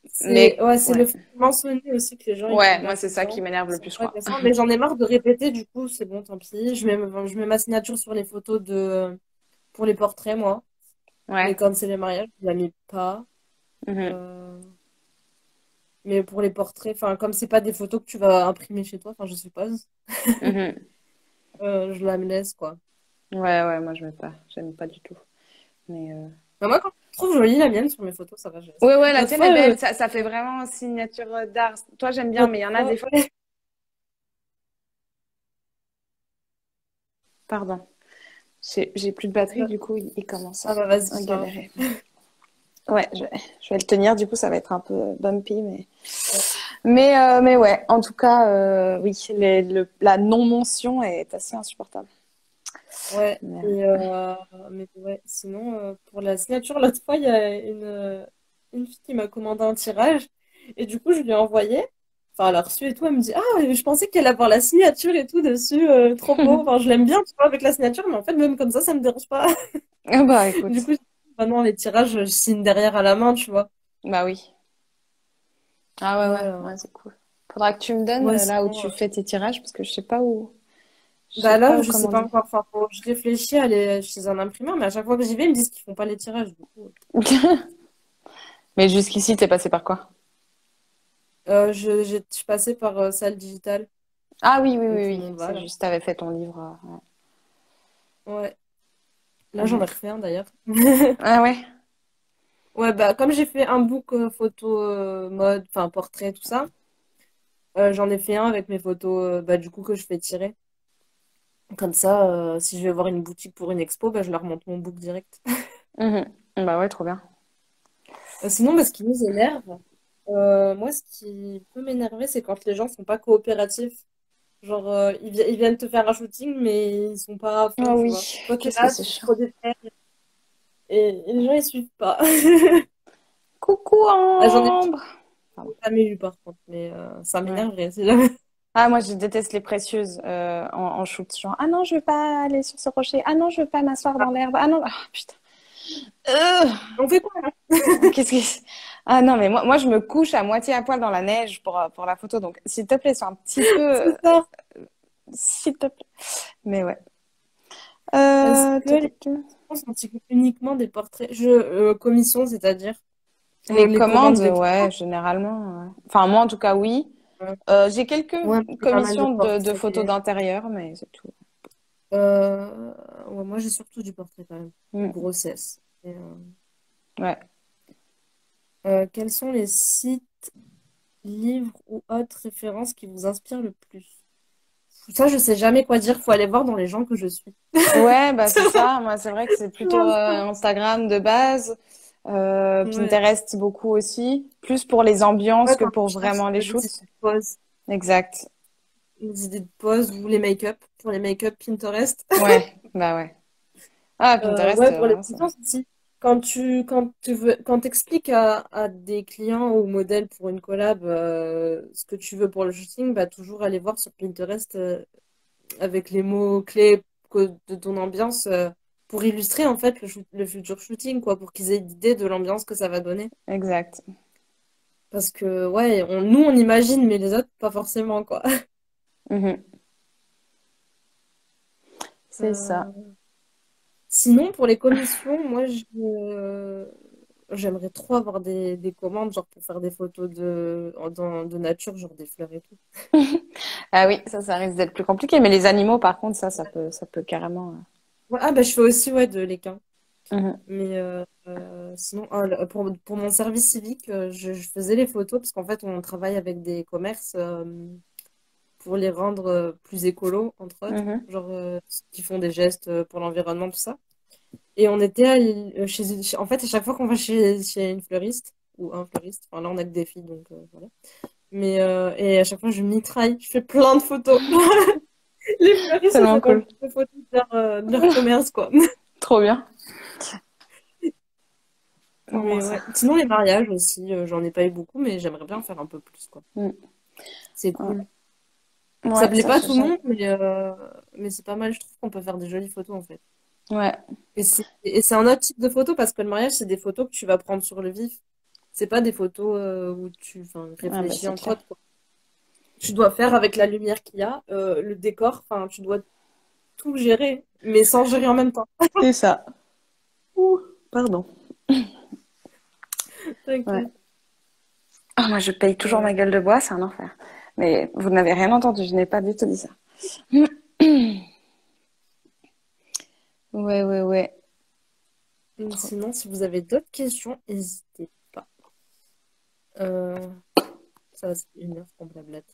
C'est ouais. le fait de mentionner aussi que les gens ils Ouais, tombent moi, c'est ça qui là-dedans. m'énerve le C'est plus, un je peu crois. agaçant, mais j'en ai marre de répéter, du coup, c'est bon, tant pis. Je mets ma signature sur les photos pour les portraits, moi. Mais Ouais. quand c'est les mariages, je la mets pas. Mhm. Euh, Mais pour les portraits, enfin, comme c'est pas des photos que tu vas imprimer chez toi, enfin, je suppose, Mhm. je la me laisse, quoi. Ouais, ouais, moi, je mets pas. J'aime pas du tout. Mais, Mais moi, quand je trouve jolie la mienne sur mes photos, ça va, je laisse. ouais, ouais, la L'autre tienne est fois, belle. Ça fait vraiment signature d'art. Toi, j'aime bien, mais il y en a des fois. ouais. Pardon. J'ai plus de batterie, du coup, il commence Ah bah vas-y, à enfin, galérer. Ouais, je vais le tenir, du coup, ça va être un peu bumpy, mais ouais, en tout cas, oui, la non-mention est assez insupportable. ouais. Mais, Mais ouais, sinon, pour la signature, l'autre fois, il y a une fille qui m'a commandé un tirage. Et du coup, je lui ai envoyé. Enfin, elle a reçu et tout. Elle me dit, ah, je pensais qu'elle allait avoir la signature et tout dessus. Trop beau. Enfin, je l'aime bien, tu vois, avec la signature. Mais en fait, même comme ça me dérange pas. ah bah, Du écoute, coup, maintenant, les tirages, je signe derrière à la main, tu vois. bah oui. Ah Voilà. ouais, c'est cool. Faudra que tu me donnes Ouais, là où sinon, tu fais tes tirages, parce que je sais bah pas là, où je sais pas commander. encore. Enfin, je réfléchis à aller chez un imprimeur, mais à chaque fois que j'y vais, ils me disent qu'ils font pas les tirages. Du coup. Mais jusqu'ici, t'es passé par quoi? Je suis passée par salle digitale, Ah oui, oui, où oui, tout le oui. monde va C'est là. juste, t'avais fait ton livre. Ouais. Ouais. Là, j'en ai Mhm. refait un d'ailleurs. Ah ouais. Ouais, bah, comme j'ai fait un book photo mode, enfin portrait, tout ça, j'en ai fait un avec mes photos bah, du coup que je fais tirer. Comme ça, si je vais voir une boutique pour une expo, bah, je leur montre mon book direct. Mhm. Bah ouais, trop bien. Sinon, bah, ce qui nous énerve, moi, ce qui peut m'énerver, c'est quand les gens sont pas coopératifs. Genre, ils viennent te faire un shooting, mais ils sont pas à fond, Ah tu oui, vois. Toi, t'es qu'est-ce que là, c'est tu chiant. trop détails, et les gens, ils suivent pas. Coucou Ah, j'en ai Ambre. Pardon. jamais eu, par contre, mais ça Ouais. m'énerverait si jamais. Ah, moi, je déteste les précieuses en shoot. Genre, ah non, je veux pas aller sur ce rocher. Ah non, je veux pas m'asseoir dans l'herbe. Ah non, ah, putain. Euh, On fait quoi, là? qu'est-ce que... Ah non, mais moi, je me couche à moitié à poil dans la neige pour la photo. Donc, s'il te plaît, sois un petit peu... C'est ça. s'il te plaît. Mais ouais. Est-ce Euh... que tu- tu- les tu- gens sont uniquement des portraits? Commission, c'est-à-dire Les les commandes, commandes des ouais, clients. généralement. Ouais. Enfin, moi, en tout cas, oui. Euh, J'ai quelques ouais, c'est pas mal de commissions de portraits. photos d'intérieur, mais c'est tout. Ouais, moi, j'ai surtout du portrait quand même. Ou Mm. grossesse. Ouais. Quels sont les sites, livres ou autres références qui vous inspirent le plus? Ça, je sais jamais quoi dire. Faut aller voir dans les gens que je suis. Ouais, bah c'est ça. Moi, c'est vrai que c'est plutôt Instagram de base, Ouais. Pinterest beaucoup aussi, plus pour les ambiances Ouais, que quand pour je cherche vraiment les des idées shoots. de pose, Exact. des idées de pose ou les make-up. Pour les make-up, Pinterest. Ouais, bah ouais. Ah, Pinterest, Ouais, pour les vraiment ça. clients aussi. Quand t'expliques à des clients ou modèles pour une collab ce que tu veux pour le shooting, bah toujours aller voir sur Pinterest avec les mots-clés de ton ambiance pour illustrer en fait le futur shooting, quoi, pour qu'ils aient l'idée de l'ambiance que ça va donner. Exact. Parce que ouais, nous on imagine, mais les autres pas forcément, quoi. Mhm. C'est ça. Euh, Sinon, pour les commissions, j'aimerais trop avoir des commandes, genre pour faire des photos de nature, genre des fleurs et tout. Ah oui, ça risque d'être plus compliqué. Mais les animaux, par contre, ça peut carrément. Ouais, ah bah je fais aussi ouais, de l'équin. Mhm. Mais sinon, pour mon service civique, je faisais les photos parce qu'en fait, on travaille avec des commerces pour les rendre plus écolos, entre autres, Mhm. genre qui font des gestes pour l'environnement, tout ça. Et on était en fait, à chaque fois qu'on va chez une fleuriste, ou un fleuriste, enfin là, on a que des filles, donc voilà. Et à chaque fois, je mitraille, je fais plein de photos. Les fleuristes, ça Tellement fait cool. des photos de leur commerce, quoi. Trop bien. Au moins Mais ça. ouais. Sinon, les mariages aussi, j'en ai pas eu beaucoup, mais j'aimerais bien en faire un peu plus, quoi. Mm. C'est Ouais, cool. Ça ouais, plaît ça, pas à tout le j'aime. monde, mais c'est pas mal. Je trouve qu'on peut faire des jolies photos, en fait. Ouais, Et c'est un autre type de photo, parce que le mariage, c'est des photos que tu vas prendre sur le vif. C'est pas des photos où tu enfin, ah, bah, réfléchis c'est entre clair. autres, quoi. Tu dois faire avec la lumière qu'il y a, le décor, enfin, tu dois tout gérer, mais sans gérer en même temps. C'est ça. Ouh, pardon. Ouais. T'inquiète. Ah, moi, je paye toujours ma Euh, gueule de bois, c'est un enfer. Mais vous n'avez rien entendu, je n'ai pas du tout dit ça. Ouais, ouais, ouais. Trop. Sinon, si vous avez d'autres questions, n'hésitez pas. Euh, Ça va, c'est 1 heure qu'on blablate.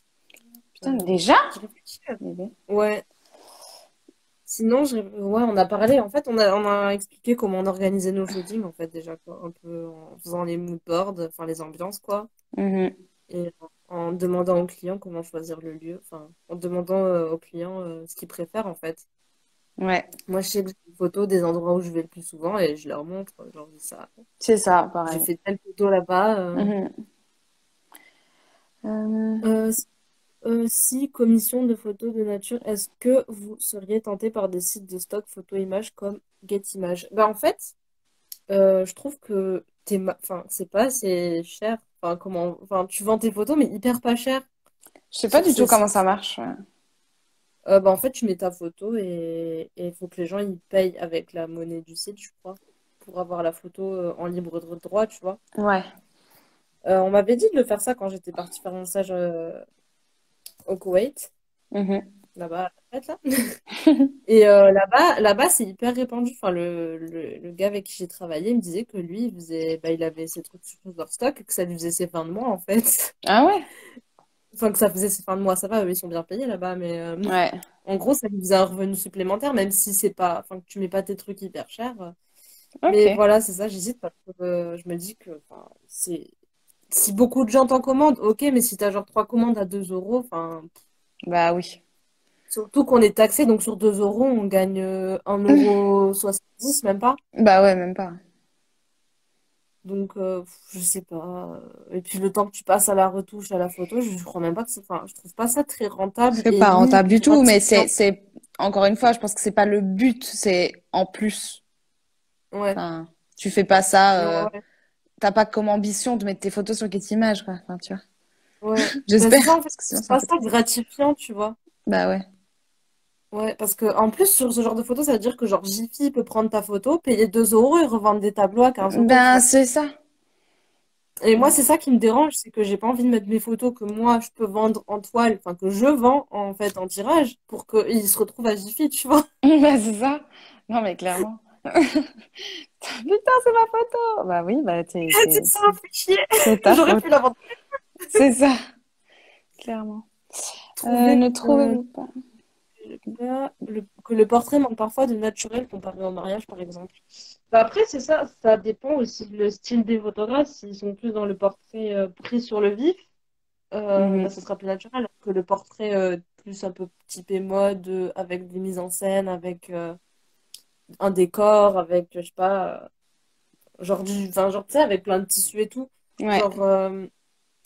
Putain, déjà? Je réfléchis. Bébé. Ouais. Sinon, ouais, on a parlé. En fait, on a expliqué comment on organisait nos shootings, en fait, déjà, quoi. Un peu en faisant les mood boards, enfin, les ambiances, quoi. Mhm. Et en demandant aux clients comment choisir le lieu. Enfin, en demandant aux clients ce qu'ils préfèrent, en fait. Ouais, Moi, je sais que j'ai des photos des endroits où je vais le plus souvent et je leur montre. Genre, ça. c'est ça, J'ai pareil. fait telle photo là-bas. Mhm. Euh, Euh, si commission de photos de nature, est-ce que vous seriez tenté par des sites de stock photo-images comme GetImages? Bah en fait, je trouve que enfin, c'est pas assez cher. Enfin, enfin, tu vends tes photos, mais hyper pas cher je sais pas sur du tout ces comment ça sites. marche. Ouais. Bah en fait, tu mets ta photo et il faut que les gens ils payent avec la monnaie du site, je crois, pour avoir la photo en libre droit, tu vois. Ouais. On m'avait dit de le faire ça quand j'étais partie faire mon stage au Koweït. Mhm. là-bas, à la fête, là. Et là-bas, c'est hyper répandu. Enfin, le gars avec qui j'ai travaillé me disait que lui, il avait ses trucs sur leur stock et que ça lui faisait ses fins de mois, en fait. Ah ouais? Enfin, que ça faisait ses fins de mois, ça va, eux, ils sont bien payés là-bas, mais Ouais. en gros, ça lui faisait un revenu supplémentaire, même si c'est pas, enfin, que tu mets pas tes trucs hyper chers. Mais Ok. voilà, c'est ça, j'hésite parce que je me dis que, enfin, si beaucoup de gens t'en commandent, ok, mais si t'as genre 3 commandes à 2 euros, enfin, Bah oui. surtout qu'on est taxé, donc sur 2 euros, on gagne 1,70 € même pas. Bah ouais, même pas. Donc, je sais pas. Et puis le temps que tu passes à la retouche, à la photo, je crois même pas que enfin, je trouve pas ça très rentable C'est et pas limite rentable du tout, mais gratifiant. encore une fois, je pense que c'est pas le but, c'est en plus. Ouais, Enfin, tu fais pas ça, ouais, t'as pas comme ambition de mettre tes photos sur Getimage, quoi. Enfin, tu vois. ouais. Ben, J'espère, c'est ça, en fait, parce que je sinon trouve c'est un pas peu ça triste. gratifiant, tu vois. Bah ouais. Ouais, parce que en plus, sur ce genre de photo, ça veut dire que genre Jiffy peut prendre ta photo, payer 2 euros et revendre des tableaux à 15 €, tu Ben, vois. c'est ça. Et moi, Ouais. c'est ça qui me dérange, c'est que j'ai pas envie de mettre mes photos que moi, je peux vendre en toile, enfin, que je vends, en fait, en tirage, pour qu'ils se retrouvent à Jiffy, tu vois. Bah, c'est ça. Non, mais clairement. Putain, c'est ma photo. Bah oui, bah C'est ça, fait chier. c'est ta J'aurais faute. pu la vendre. C'est ça, clairement. Trouver Ne trouvez-vous pas? que le portrait manque parfois de naturel comparé au mariage, par exemple. Bah après, c'est ça, ça dépend aussi le style des photographes. S'ils sont plus dans le portrait pris sur le vif, bah, Mhm. ça sera plus naturel. Alors que le portrait plus un peu typé mode, avec des mises en scène, avec un décor, avec, je sais pas, enfin, genre, tu sais, avec plein de tissus et tout. Ouais. Genre,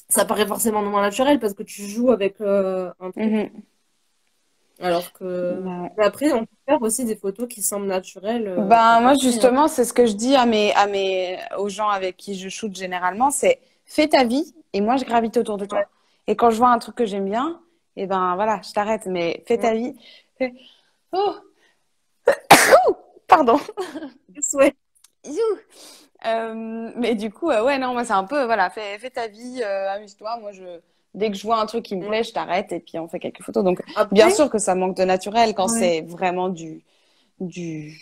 ça paraît forcément moins naturel parce que tu joues avec un truc. Mhm. Alors que. Bah ouais. Mais après, on peut faire aussi des photos qui semblent naturelles en Ben, moi, portrait, hein. justement, c'est ce que je dis aux gens avec qui je shoot généralement, c'est fais ta vie et moi, je gravite autour de Ouais, toi. Et quand je vois un truc que j'aime bien, et ben, voilà, je t'arrête, mais fais ta ouais. vie. Fais- Oh, pardon. Ouais, You. Mais du coup, ouais, non, moi, c'est un peu, voilà, fais ta vie, amuse-toi. Moi, dès que je vois un truc qui me ouais. plaît, je t'arrête et puis on fait quelques photos. Donc, bien Après, sûr que ça manque de naturel quand ouais, c'est vraiment du, du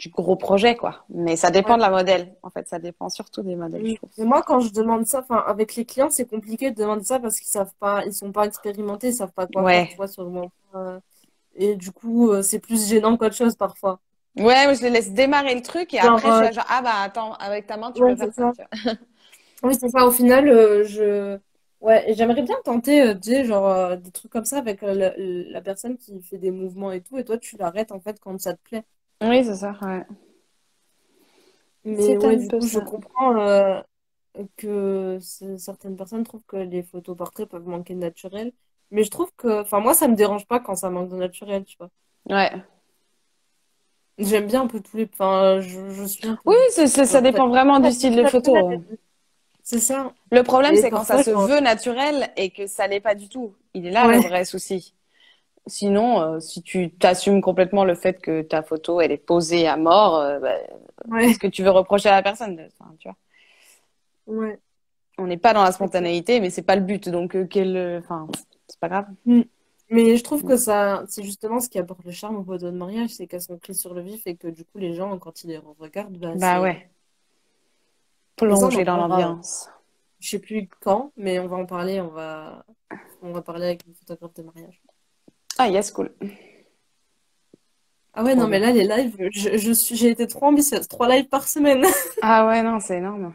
gros projet, quoi. Mais ça dépend ouais. de la modèle. En fait, ça dépend surtout des modèles, je trouve. Mais moi, quand je demande ça, enfin, avec les clients, c'est compliqué de demander ça parce qu'ils savent pas, ils sont pas expérimentés, ils savent pas quoi faire, tu Ouais. vois, sur le moment. Et du coup, c'est plus gênant qu'autre chose parfois. Ouais, moi, je les laisse démarrer le truc et Genre, après, je suis là, genre, ah bah, attends, avec ta main, tu ouais, peux faire c'est ça, ça. tu vois. Oui, c'est ça. Au final, ouais, et j'aimerais bien tenter, tu sais, genre, des trucs comme ça avec la personne qui fait des mouvements et tout, et toi, tu l'arrêtes, en fait, quand ça te plaît. Oui, c'est ça, ouais. Mais C'est ouais, un du peu coup, je ça. comprends que certaines personnes trouvent que les photos portraits peuvent manquer de naturel. Mais je trouve que, enfin, moi, ça me dérange pas quand ça manque de naturel, tu vois. Ouais. J'aime bien un peu tous les, enfin, je suis un peu Oui, de ça genre, dépend vraiment du style de naturel. photo. C'est ça. Le problème, Et c'est quand ça parfois, se genre, veut naturel et que ça l'est pas du tout. Il est là le ouais, vrai souci. Sinon, si tu t'assumes complètement le fait que ta photo, elle est posée à mort, bah, ouais, qu'est-ce que tu veux reprocher à la personne? Enfin, tu vois, ouais, on n'est pas dans la c'est clair. spontanéité, mais c'est pas le but. Donc, enfin, c'est pas grave. Mm. Mais je trouve que ça, c'est justement ce qui apporte le charme aux photos de mariage, c'est qu'elles sont prises sur le vif et que du coup, les gens, quand ils les regardent, bah, Bah c'est. ouais, Mais ça, on en plonger dans parlera, l'ambiance. je sais plus quand, mais on va en parler, on va parler avec le photographe de mariage. Ah yes, cool. Ah ouais, Trop non, mais bien. là, les lives, j'ai été trop ambitieuse, 3 lives par semaine. Ah ouais, non, c'est énorme.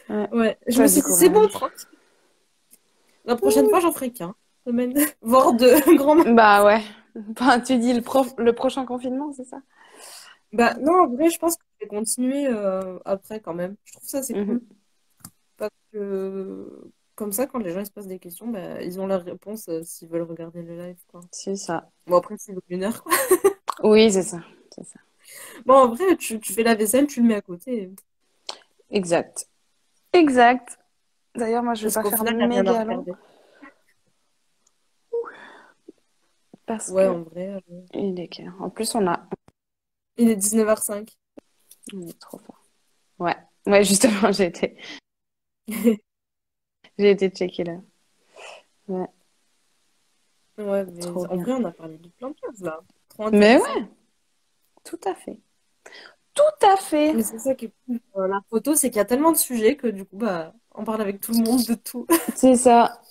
Ouais, Ouais, je me toi, du suis dit, c'est bon, courage. tranquille. La prochaine fois, j'en ferai qu'un, semaine, voire deux, grand max. Bah ouais. Enfin, tu dis le prochain confinement, c'est ça? Bah non, en vrai, je pense que je vais continuer après quand même. Je trouve ça, c'est cool. Mhm. Parce que comme ça, quand les gens ils se posent des questions, bah, ils ont leur réponse s'ils veulent regarder le live, quoi. C'est ça. Bon, après, c'est 1 heure, quoi. Oui, c'est ça. C'est ça. Bon, en vrai, tu fais la vaisselle, tu le mets à côté. Exact. Exact. D'ailleurs, moi, je vais Parce pas qu'au faire final, il n'y a rien à méga long regarder. parce Ouais, que en vrai, il est quelle heure. En plus, il est 19h05. on est trop fort. Ouais. Ouais, justement, j'ai été checker là. Ouais. Ouais, mais Trop en bien. vrai, on a parlé de plein de choses là. Trop Mais intéressant. ouais, tout à fait. Tout à fait. Mais c'est ça qui est cool. La photo, c'est qu'il y a tellement de sujets que du coup, bah, on parle avec tout le monde de tout. C'est ça.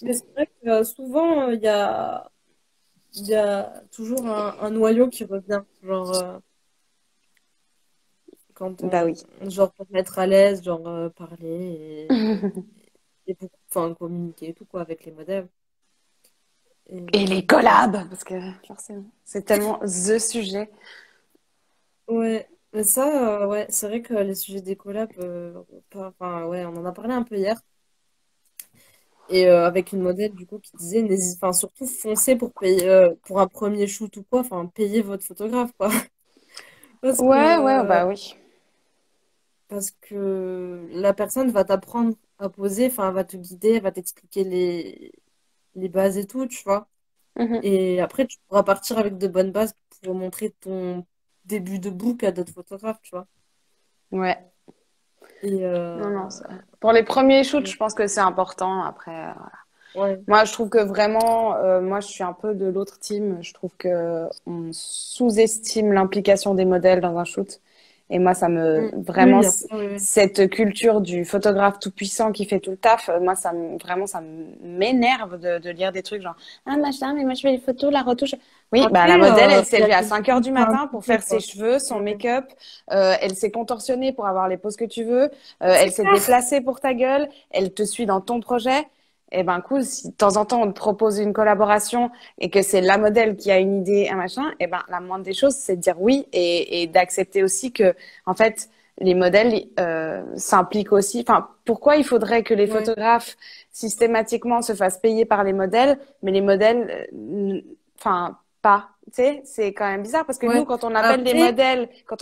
Mais c'est vrai que souvent, il y a toujours un noyau qui revient. Genre, quand Bah oui. genre pour te mettre à l'aise, genre parler et enfin, communiquer et tout, quoi, avec les modèles. Et les Et ouais. collabs, parce que forcément, c'est tellement the sujet. Ouais, mais ça, ouais, c'est vrai que les sujets des collabs, enfin, ouais, on en a parlé un peu hier. Et avec une modèle, du coup, qui disait, enfin, surtout foncez pour payer, pour un premier shoot ou quoi, enfin, payez votre photographe, quoi. Parce Ouais, ouais, que, bah oui. parce que la personne va t'apprendre à poser, enfin, elle va te guider, elle va t'expliquer les bases et tout, tu vois. Mhm. Et après, tu pourras partir avec de bonnes bases pour montrer ton début de book à d'autres photographes, tu vois. Ouais. Et Non, non, pour les premiers shoots, je pense que c'est important. Après, ouais. moi, je trouve que vraiment, moi, je suis un peu de l'autre team. Je trouve que on sous-estime l'implication des modèles dans un shoot. Et moi, ça me Oui, vraiment oui, après, oui, oui. cette culture du photographe tout puissant qui fait tout le taf. Moi, vraiment, ça m'énerve de lire des trucs genre ah machin, mais moi je fais les photos, la retouche. Oui, bah la Après, modèle, elle s'est il y a levée à des 5 heures modèles du pas matin pour impliqués, faire ses quoi. cheveux, son Ouais. make-up. Elle s'est contorsionnée pour avoir les poses que tu veux. Elle C'est s'est clair. déplacée pour ta gueule. Elle te suit dans ton projet. Eh ben cool, si de temps en temps on te propose une collaboration et que c'est la modèle qui a une idée, un machin, eh ben la moindre des choses, c'est de dire oui et d'accepter aussi que en fait les modèles s'impliquent aussi. Enfin, pourquoi il faudrait que les Ouais. photographes systématiquement se fassent payer par les modèles, mais les modèles, enfin pas. Tu sais, c'est quand même bizarre parce que nous, Ouais. Après, quand on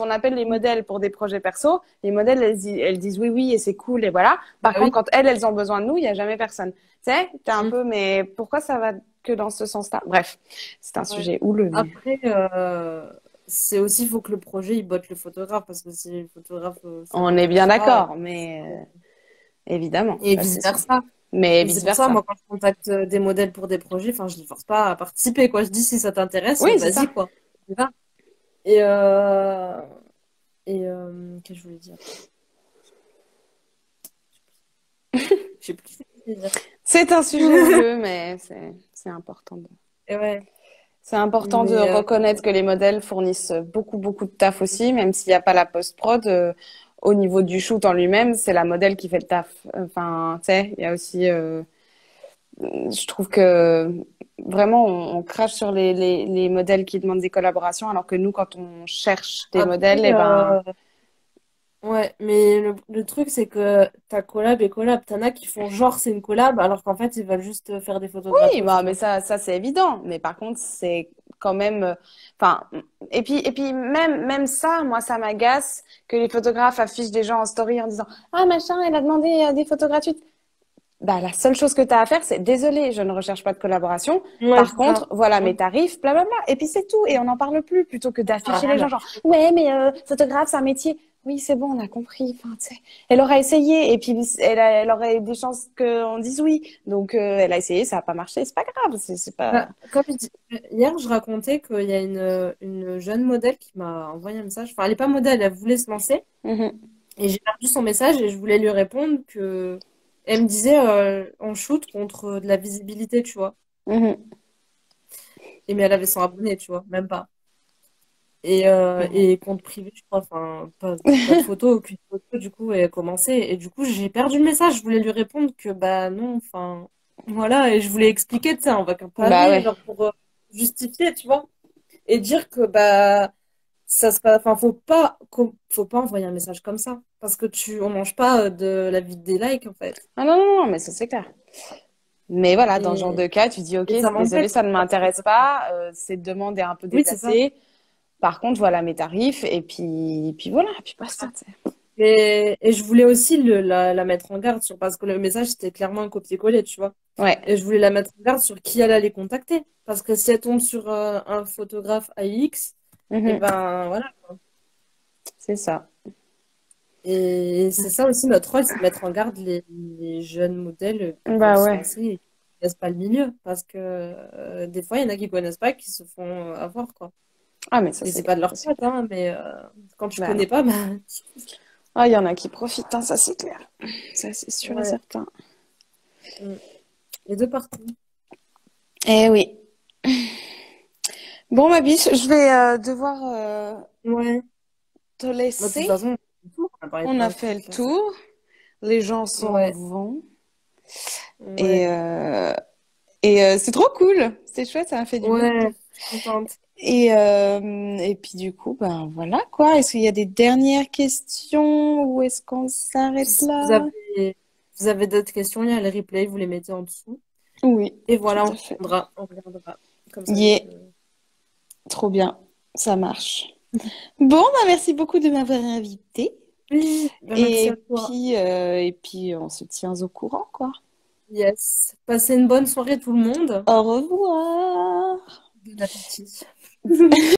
appelle les modèles pour des projets perso, les modèles, elles disent oui, oui, et c'est cool, et voilà. bah Par contre, oui. quand elles ont besoin de nous, il y a jamais personne. Tu sais, t'es un peu, mais pourquoi ça va que dans ce sens-là? Bref, c'est un Ouais. sujet houleux, mais Après, c'est aussi, il faut que le projet, il botte le photographe, parce que si le photographe, ça on est bien l'intéresse pas. d'accord, mais évidemment, Et ça c'est sûr. vice-versa. Mais Et c'est pour ça, vice-versa. moi, quand je contacte des modèles pour des projets, enfin, je les force pas à participer, quoi. Je dis, si ça t'intéresse, Oui, c'est ça. vas-y, quoi. On y va. Et, qu'est-ce que je voulais dire? Je sais plus ce que je voulais dire. C'est un sujet houleux, mais c'est important Et ouais. c'est important de Mais, reconnaître que les modèles fournissent beaucoup, beaucoup de taf aussi, même s'il n'y a pas la post-prod. Au niveau du shoot en lui-même, c'est la modèle qui fait le taf. Enfin, tu sais, il y a aussi, je trouve que vraiment, on crache sur les modèles qui demandent des collaborations, alors que nous, quand on cherche des après, modèles, eh ben, ouais, mais le truc, c'est que ta collab et collab. T'en as qui font genre c'est une collab, alors qu'en fait, ils veulent juste faire des photos oui, gratos, bah, tu mais vois. ça c'est évident. Mais par contre, c'est quand même, enfin, et puis même ça, moi, ça m'agace que les photographes affichent des gens en story en disant, ah, machin, elle a demandé des photos gratuites. Bah, la seule chose que tu as à faire, c'est désolé, je ne recherche pas de collaboration. Ouais, Par c'est ça. contre, voilà Ouais. mes tarifs, blablabla. Et puis c'est tout. Et on n'en parle plus plutôt que Ça sert à d'afficher rien les gens genre, d'afficher. ouais, mais photographe, c'est un métier. Oui, c'est bon, on a compris. Enfin, tu sais, elle aura essayé et puis elle aurait eu des chances qu'on dise oui. Donc, elle a essayé, ça n'a pas marché. C'est pas grave. C'est pas. Bah, comme je dis, hier, je racontais qu'il y a une jeune modèle qui m'a envoyé un message. Enfin, elle n'est pas modèle, elle voulait se lancer. Mhm, Et j'ai perdu son message et je voulais lui répondre que elle me disait on shoot contre de la visibilité, tu vois. mhm, Et mais elle avait 100 abonnés, tu vois, même pas. ouais. Et compte privé, je crois, enfin, pas de photo, aucune photo, du coup, et elle a commencé. Et du coup, j'ai perdu le message. Je voulais lui répondre que, bah non, enfin, voilà. Et je voulais expliquer, tu sais, avec un Bah pavé, ouais. genre pour justifier, tu vois. Et dire que, bah, ça se passe, enfin, faut pas envoyer un message comme ça. Parce que on mange pas de la vie des likes, en fait. Ah non, non, non, mais ça c'est clair. Mais voilà, dans ce genre Et, de cas, tu dis, ok, et ça désolé, m'embête. ça ne m'intéresse pas. Cette demande est un peu Oui, c'est ça. déplacée. Par contre, voilà mes tarifs et puis voilà, et puis basta. Tu sais. Et je voulais aussi la mettre en garde sur, parce que le message, c'était clairement un copier-coller, tu vois. Ouais, Et je voulais la mettre en garde sur qui elle allait contacter. Parce que si elle tombe sur un photographe AX, et mhm, ben voilà. c'est ça. Et c'est ça aussi notre rôle, c'est de mettre en garde les jeunes modèles qui veulent Bah se ouais. lancer. connaissent pas le milieu. Parce que des fois, il y en a qui connaissent pas, qui se font avoir, quoi. Ah, mais ça, Et c'est pas de leur faute, hein, mais quand tu bah connais non. pas, bah. Ah, il y en a qui profitent, hein, ça c'est clair. Ça c'est sûr et Ouais. certain. Mm. Les deux parties. Eh oui. Bon, ma biche, je vais devoir Ouais. te Bah, de toute laisser. façon, on a parlé de On a plein de fait le trucs, là. Ça. tour. Les gens s'en Ouais. vont. Et, Ouais. euh, c'est trop cool. C'est chouette, ça m'a fait du bien. Ouais. Je suis contente. Et puis du coup, ben voilà quoi. Est-ce qu'il y a des dernières questions ou est-ce qu'on s'arrête Puis si là? vous avez d'autres questions, il y a les replays, vous les mettez en dessous. Oui, Et tout voilà, à fait. on regardera. Comme ça, Yeah, trop bien. Ça marche. Bon, bah merci beaucoup de m'avoir invité. Oui, bah, merci à toi. Et puis on se tient au courant, quoi. Yes. Passez une bonne soirée tout le monde. Au revoir. Bon appétit.